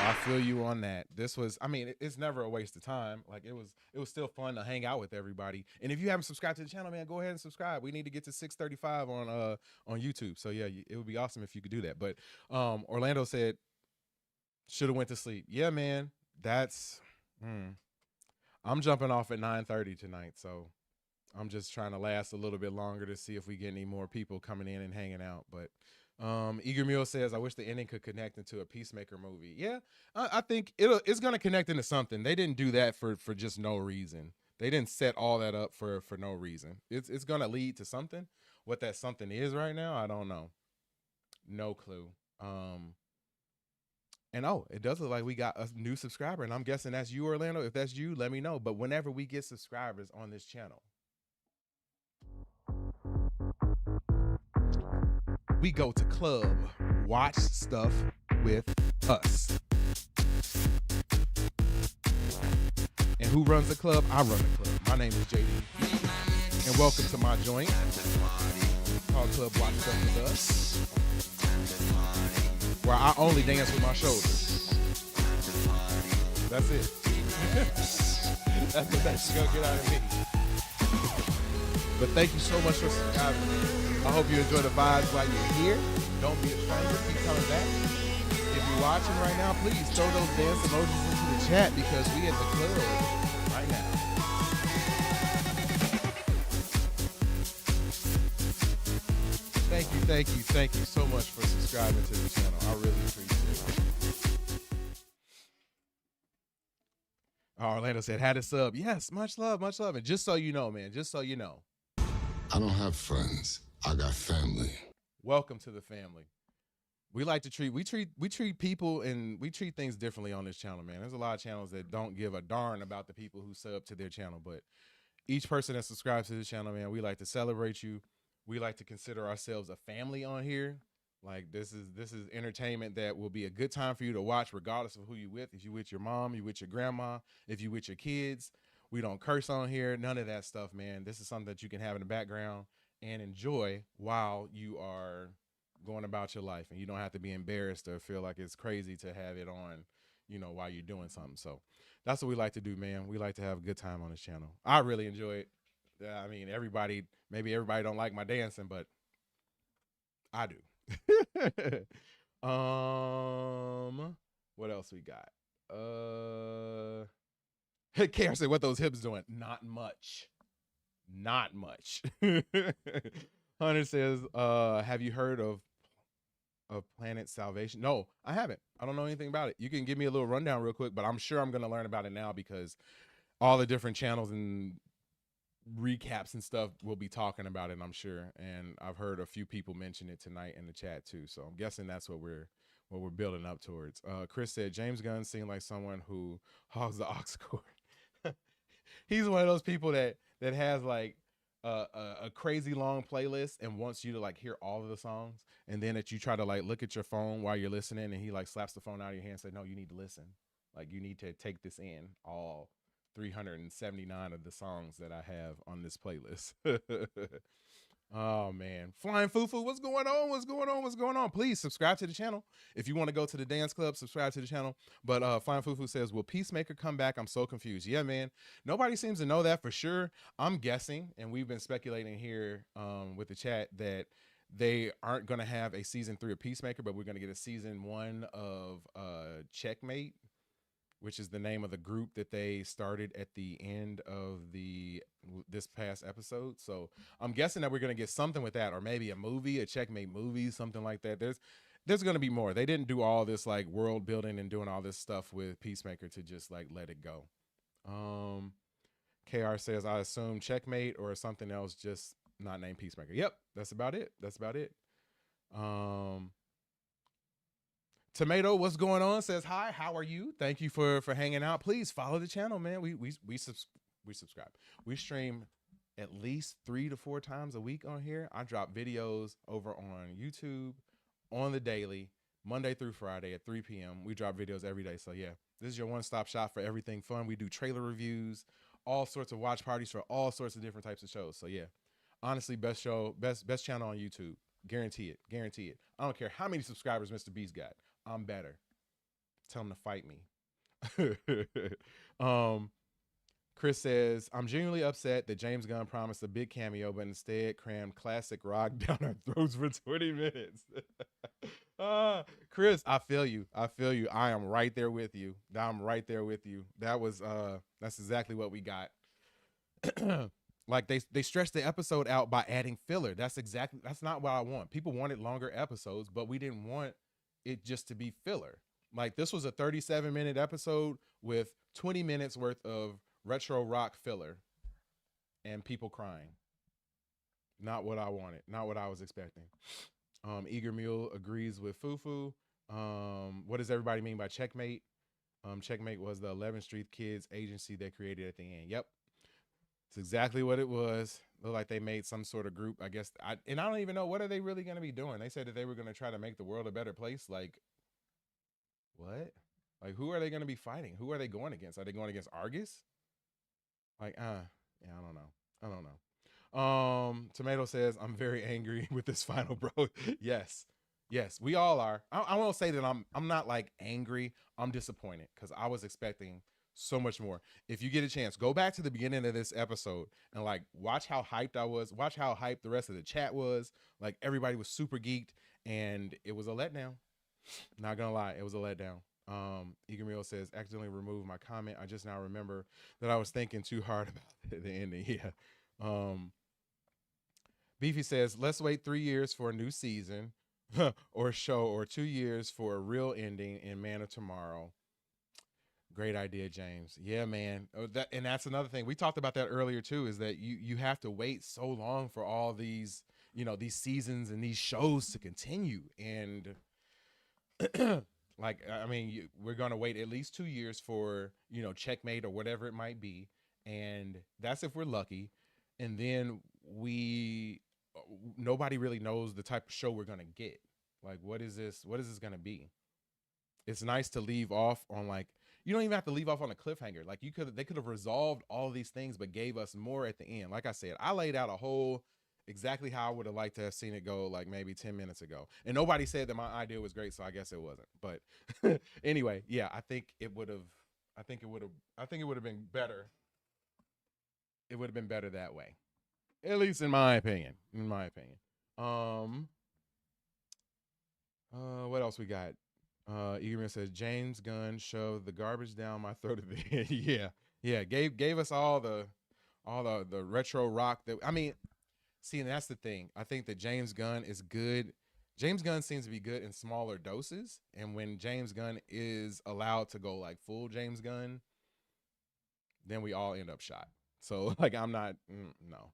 I feel you on that. This was, I mean, it's never a waste of time. Like it was still fun to hang out with everybody. And if you haven't subscribed to the channel, man, go ahead and subscribe. We need to get to 635 on YouTube. So yeah, it would be awesome if you could do that. But Orlando said, should have went to sleep. Yeah, man, that's. I'm jumping off at 9:30 tonight, so I'm just trying to last a little bit longer to see if we get any more people coming in and hanging out. But Eager Mule says, I wish the ending could connect into a Peacemaker movie. Yeah, I think it's going to connect into something. They didn't do that for just no reason. They didn't set all that up for no reason. It's going to lead to something. What that something is right now, I don't know. No clue. And it does look like we got a new subscriber, and I'm guessing that's you, Orlando. If that's you, let me know. But whenever we get subscribers on this channel, we go to club, watch stuff with us. And who runs the club? I run the club. My name is JD. And welcome to my joint called Club Watch Stuff with Us, where I only dance with my shoulders. That's it. That's the best you're gonna get out of me. But thank you so much for subscribing. I hope you enjoy the vibes while you're here. Don't be a stranger. Keep coming back. If you're watching right now, please throw those dance emojis into the chat because we at the club right now. Thank you so much for subscribing to the channel. I really appreciate it. Orlando said, had a sub. Yes, much love. And just so you know, man, I don't have friends. I got family. welcome to the family. We like to treat people and we treat things differently on this channel, man. There's a lot of channels that don't give a darn about the people who sub to their channel, but each person that subscribes to this channel, man, we like to celebrate you. We like to consider ourselves a family on here. Like this is entertainment that will be a good time for you to watch regardless of who you with. If you with your mom, you with your grandma, if you with your kids. We don't curse on here, none of that stuff, man. This is something that you can have in the background and enjoy while you are going about your life, and you don't have to be embarrassed or feel like it's crazy to have it on, you know, while you're doing something. So that's what we like to do, man. We like to have a good time on this channel. I really enjoy it. I mean, maybe everybody don't like my dancing, but I do. What else we got? Kara said, what those hips doing? Not much. Hunter says, have you heard of Planet Salvation? No, I haven't. I don't know anything about it. You can give me a little rundown real quick, but I'm sure I'm going to learn about it now because all the different channels and recaps and stuff will be talking about it, I'm sure. And I've heard a few people mention it tonight in the chat too. So I'm guessing that's what we're building up towards. Chris said, James Gunn seemed like someone who hogs the aux cord. He's one of those people that has like a crazy long playlist and wants you to like hear all of the songs, and then that you try to like look at your phone while you're listening, and he like slaps the phone out of your hand and say, no, you need to listen. Like you need to take this in, all 379 of the songs that I have on this playlist. Oh man, Flying Fufu, what's going on? Please subscribe to the channel. If you want to go to the dance club, subscribe to the channel. But Flying Fufu says, will Peacemaker come back? I'm so confused. Yeah, man, nobody seems to know that for sure. I'm guessing, and we've been speculating here with the chat, that they aren't going to have a season 3 of Peacemaker, but we're going to get a season 1 of Checkmate, which is the name of the group that they started at the end of this past episode. So I'm guessing that we're going to get something with that, or maybe a movie, a Checkmate movie, something like that. There's going to be more. They didn't do all this like world building and doing all this stuff with Peacemaker to just like let it go. KR says, I assume Checkmate or something else, just not named Peacemaker. Yep, that's about it. That's about it. Tomato, what's going on? Says hi. How are you? Thank you for hanging out. Please follow the channel, man. We subscribe. We stream at least 3 to 4 times a week on here. I drop videos over on YouTube on the daily, Monday through Friday at 3 p.m. We drop videos every day. So yeah, this is your one-stop shop for everything fun. We do trailer reviews, all sorts of watch parties for all sorts of different types of shows. So yeah, honestly, best show, best channel on YouTube. Guarantee it. Guarantee it. I don't care how many subscribers Mr. Beast got. I'm better. Tell him to fight me. Chris says, I'm genuinely upset that James Gunn promised a big cameo, but instead crammed classic rock down our throats for 20 minutes. Chris, I feel you. I feel you. I am right there with you. I'm right there with you. That's exactly what we got. Like they stretched the episode out by adding filler. That's not what I want. People wanted longer episodes, but we didn't want it just to be filler. Like this was a 37-minute episode with 20 minutes worth of retro rock filler and people crying. Not what I wanted. Not what I was expecting. Eager Mule agrees with Fufu. What does everybody mean by Checkmate? Checkmate was the 11th Street Kids agency they created at the end. Yep. It's exactly what it was. Looked like they made some sort of group, I guess. I don't even know, what are they really going to be doing? They said that they were going to try to make the world a better place. Like, what? Like, who are they going to be fighting? Who are they going against? Are they going against Argus? Like, yeah, I don't know. I don't know. Tomato says, I'm very angry with this final, bro. Yes, we all are. I won't say that I'm not like angry. I'm disappointed because I was expecting so much more. If you get a chance, go back to the beginning of this episode and like watch how hyped I was. Watch how hyped the rest of the chat was. Like everybody was super geeked, and it was a letdown. Not gonna lie, it was a letdown. Eager Meal says, accidentally removed my comment. I just now remember that I was thinking too hard about the ending. Yeah. Beefy says, let's wait 3 years for a new season or show, or 2 years for a real ending in Man of Tomorrow. Great idea, James. Yeah, man. And that's another thing. We talked about that earlier too, is that you have to wait so long for all these, these seasons and these shows to continue. And like, I mean, we're going to wait at least 2 years for, Checkmate or whatever it might be. And that's if we're lucky. And then nobody really knows the type of show we're going to get. Like, what is this going to be? It's nice to leave off on like, you don't even have to leave off on a cliffhanger. Like they could have resolved all of these things, but gave us more at the end. Like I said, I laid out a whole exactly how I would have liked to have seen it go, like maybe 10 minutes ago. And nobody said that my idea was great, so I guess it wasn't. But anyway, yeah, I think it would have been better. It would have been better that way. At least in my opinion. What else we got? Eagerman says, James Gunn shoved the garbage down my throat at the end. Yeah. Gave us all the retro rock that, I mean, see, and that's the thing. I think that James Gunn is good. James Gunn seems to be good in smaller doses. And when James Gunn is allowed to go like full James Gunn, then we all end up shot. So like, I'm not, no.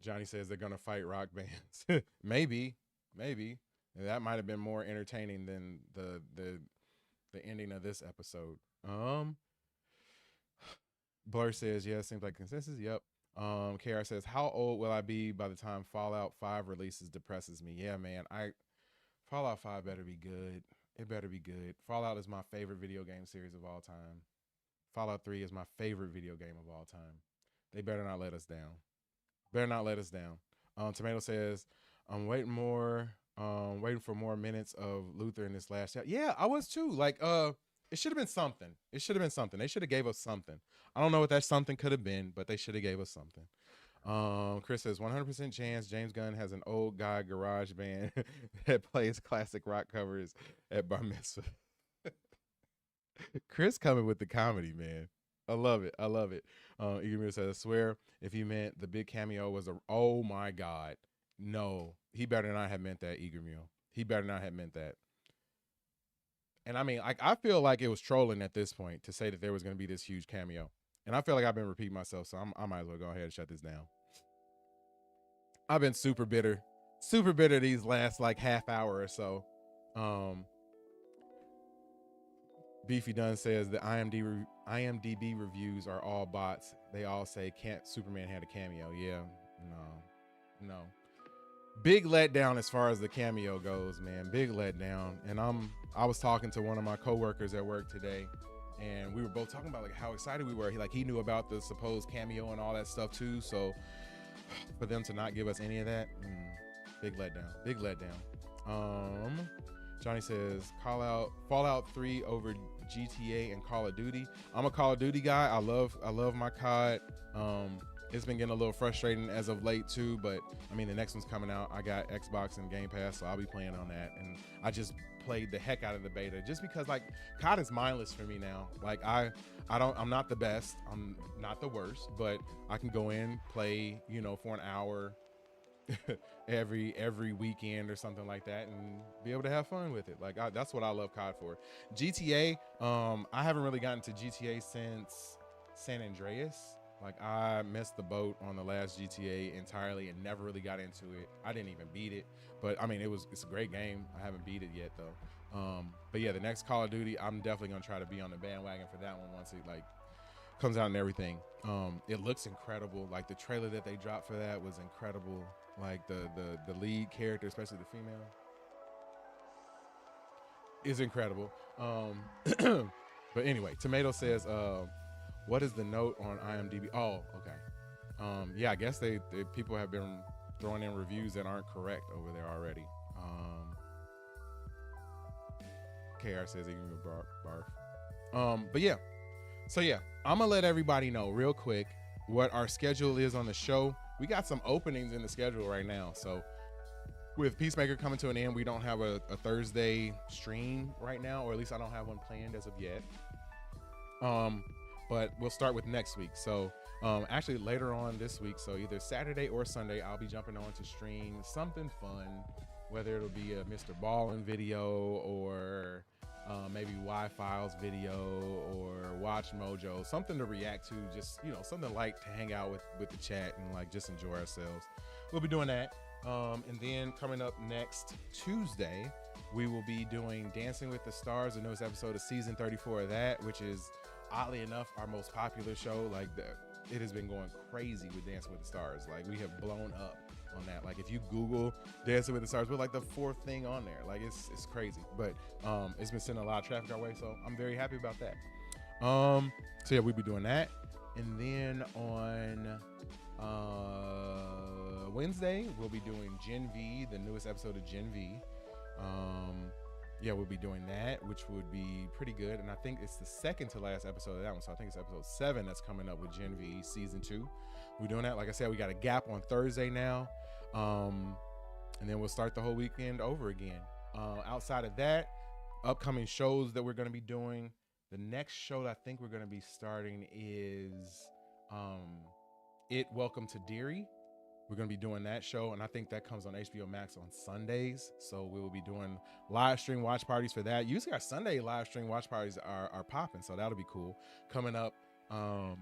Johnny says they're going to fight rock bands. Maybe. And that might have been more entertaining than the ending of this episode. Blur says, yeah, seems like consensus. Yep. KR says, how old will I be by the time Fallout 5 releases? Depresses me. Yeah, man. Fallout 5 better be good. It better be good. Fallout is my favorite video game series of all time. Fallout 3 is my favorite video game of all time. They better not let us down. Tomato says, I'm waiting for more minutes of Luther in this last chat. Yeah, I was too. Like, it should have been something. They should have gave us something. I don't know what that something could have been, but they should have gave us something. Chris says 100% chance James Gunn has an old guy garage band that plays classic rock covers at bar mitzvah. Chris coming with the comedy, man. I love it. Eagermir says, I swear if he meant the big cameo was oh my God. No, he better not have meant that, Eagermir. He better not have meant that. And I mean, like, I feel like it was trolling at this point to say that there was going to be this huge cameo. And I feel like I've been repeating myself, so I might as well go ahead and shut this down. I've been super bitter these last like half hour or so. Beefy Dunn says the IMDb reviews are all bots. They all say can't Superman had a cameo. Yeah, no. Big letdown as far as the cameo goes, man. Big letdown. And I was talking to one of my coworkers at work today, and we were both talking about like how excited we were. He knew about the supposed cameo and all that stuff too. So for them to not give us any of that, big letdown. Johnny says Fallout 3 over GTA and Call of Duty. I'm a Call of Duty guy. I love my COD. It's been getting a little frustrating as of late too, but I mean the next one's coming out. I got Xbox and Game Pass, so I'll be playing on that. And I just played the heck out of the beta just because like COD is mindless for me now. Like I'm not the best, I'm not the worst, but I can go in, play, for an hour every weekend or something like that and be able to have fun with it. Like that's what I love COD for. GTA, I haven't really gotten to GTA since San Andreas. Like I missed the boat on the last GTA entirely and never really got into it. I didn't even beat it, but I mean it's a great game. I haven't beat it yet though. But yeah, the next Call of Duty, I'm definitely gonna try to be on the bandwagon for that one once it like comes out and everything. It looks incredible. Like the trailer that they dropped for that was incredible. Like the lead character, especially the female, is incredible. But anyway, Tomato says, what is the note on IMDb? Oh, okay. Yeah, I guess they people have been throwing in reviews that aren't correct over there already. KR says he can barf. But yeah. So yeah, I'm gonna let everybody know real quick what our schedule is on the show. We got some openings in the schedule right now. So with Peacemaker coming to an end, we don't have a Thursday stream right now, or at least I don't have one planned as of yet. But we'll start with next week. So actually later on this week, so either Saturday or Sunday, I'll be jumping on to stream something fun, whether it'll be a Mr. Ballin video or maybe Y-Files video or Watch Mojo, something to react to, just something light to hang out with the chat and like just enjoy ourselves. We'll be doing that. And then coming up next Tuesday, we will be doing Dancing with the Stars, the newest episode of season 34 of that, which is oddly enough our most popular show. Like it has been going crazy with Dancing with the Stars. Like we have blown up on that. Like if you Google Dancing with the Stars, we're like the 4th thing on there. Like it's crazy, but it's been sending a lot of traffic our way, so I'm very happy about that. So yeah, we'll be doing that. And then on Wednesday we'll be doing Gen V, the newest episode of Gen V. Yeah, we'll be doing that, which would be pretty good. And I think it's the second to last episode of that one, so I think it's episode 7 that's coming up with Gen V season 2. We're doing that. Like I said, we got a gap on Thursday now. And then we'll start the whole weekend over again. Outside of that, upcoming shows that we're going to be doing. The next show that I think we're going to be starting is Welcome to Deary. We're going to be doing that show, and I think that comes on HBO Max on Sundays. So we will be doing live stream watch parties for that. Usually our Sunday live stream watch parties are popping, so that'll be cool. Coming up, I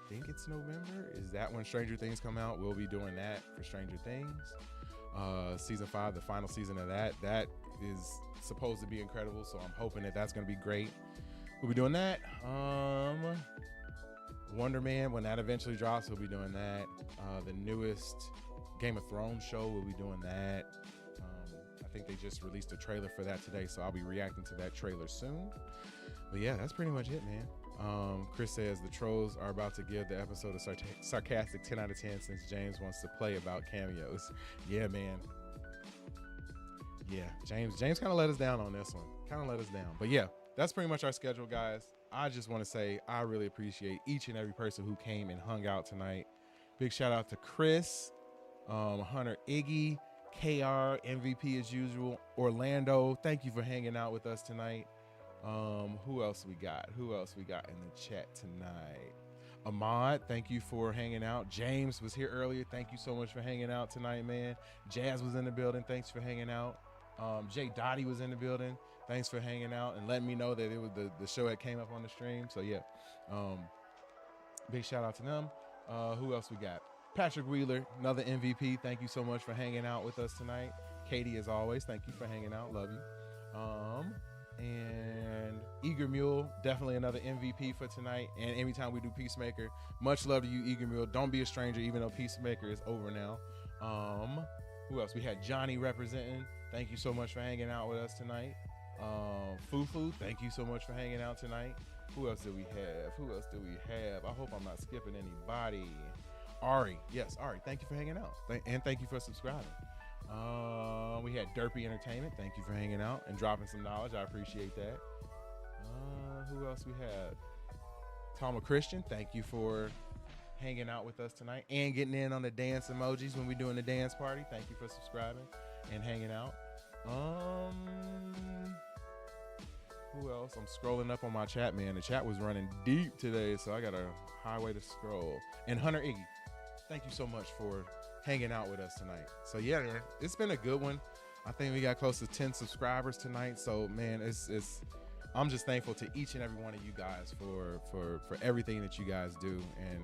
think it's November. Is that when Stranger Things come out? We'll be doing that for Stranger Things. Season 5, the final season of that is supposed to be incredible, so I'm hoping that that's going to be great. We'll be doing that. Wonder Man, when that eventually drops, we'll be doing that. The newest Game of Thrones show, we'll be doing that. I think they just released a trailer for that today, so I'll be reacting to that trailer soon. But yeah, that's pretty much it, man. Chris says the trolls are about to give the episode a sarcastic 10 out of 10 since James wants to play about cameos. Yeah, man. Yeah, James kind of let us down on this one. But yeah, that's pretty much our schedule, guys. I just want to say I really appreciate each and every person who came and hung out tonight. Big shout out to Chris, Hunter, Iggy, KR, MVP as usual, Orlando. Thank you for hanging out with us tonight. Who else we got in the chat tonight? Ahmad, thank you for hanging out. James was here earlier. Thank you so much for hanging out tonight, man. Jazz was in the building. Thanks for hanging out. Jay Dottie was in the building. Thanks for hanging out and letting me know that it was the show that came up on the stream. So yeah, big shout out to them. Who else we got? Patrick Wheeler, another MVP. Thank you so much for hanging out with us tonight. Katie, as always, thank you for hanging out. Love you. And Eager Mule, definitely another MVP for tonight. And anytime we do Peacemaker, much love to you, Eager Mule. Don't be a stranger, even though Peacemaker is over now. Who else? We had Johnny representing. Thank you so much for hanging out with us tonight. Fufu, thank you so much for hanging out tonight. Who else did we have? I hope I'm not skipping anybody. Ari, yes, Ari, thank you for hanging out. And thank you for subscribing. We had Derpy Entertainment. Thank you for hanging out and dropping some knowledge. I appreciate that. Who else we had? Tama Christian, thank you for hanging out with us tonight and getting in on the dance emojis when we're doing the dance party. Thank you for subscribing and hanging out. Who else? I'm scrolling up on my chat, man. The chat was running deep today, so I got a highway to scroll. And Hunter Iggy, thank you so much for hanging out with us tonight. So yeah, man, it's been a good one. I think we got close to 10 subscribers tonight. So man, I'm just thankful to each and every one of you guys for everything that you guys do and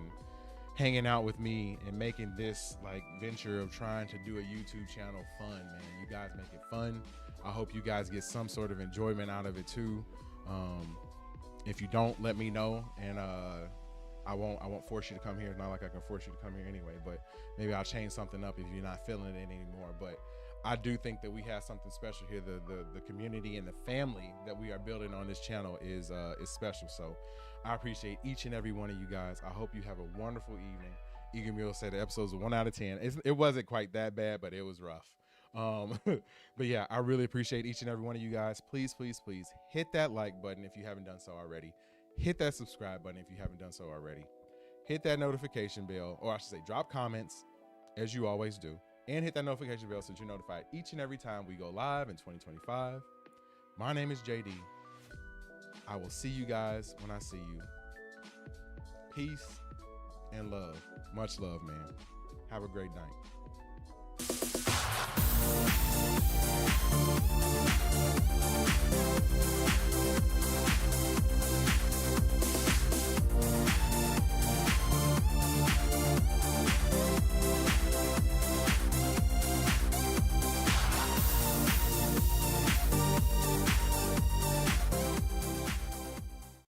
hanging out with me and making this like venture of trying to do a YouTube channel fun, man. You guys make it fun. I hope you guys get some sort of enjoyment out of it too. If you don't, let me know, and I won't force you to come here. It's not like I can force you to come here anyway, but maybe I'll change something up if you're not feeling it anymore. But I do think that we have something special here. The community and the family that we are building on this channel is special. So I appreciate each and every one of you guys. I hope you have a wonderful evening. Eager Mule said the episodes were 1 out of 10. It wasn't quite that bad, but it was rough. But yeah, I really appreciate each and every one of you guys. Please, please, please hit that like button if you haven't done so already. Hit that subscribe button if you haven't done so already. Hit that notification bell, or I should say drop comments as you always do, and hit that notification bell so that you're notified each and every time we go live in 2025. My name is JD. I will see you guys when I see you. Peace and love. Much love, man. Have a great night.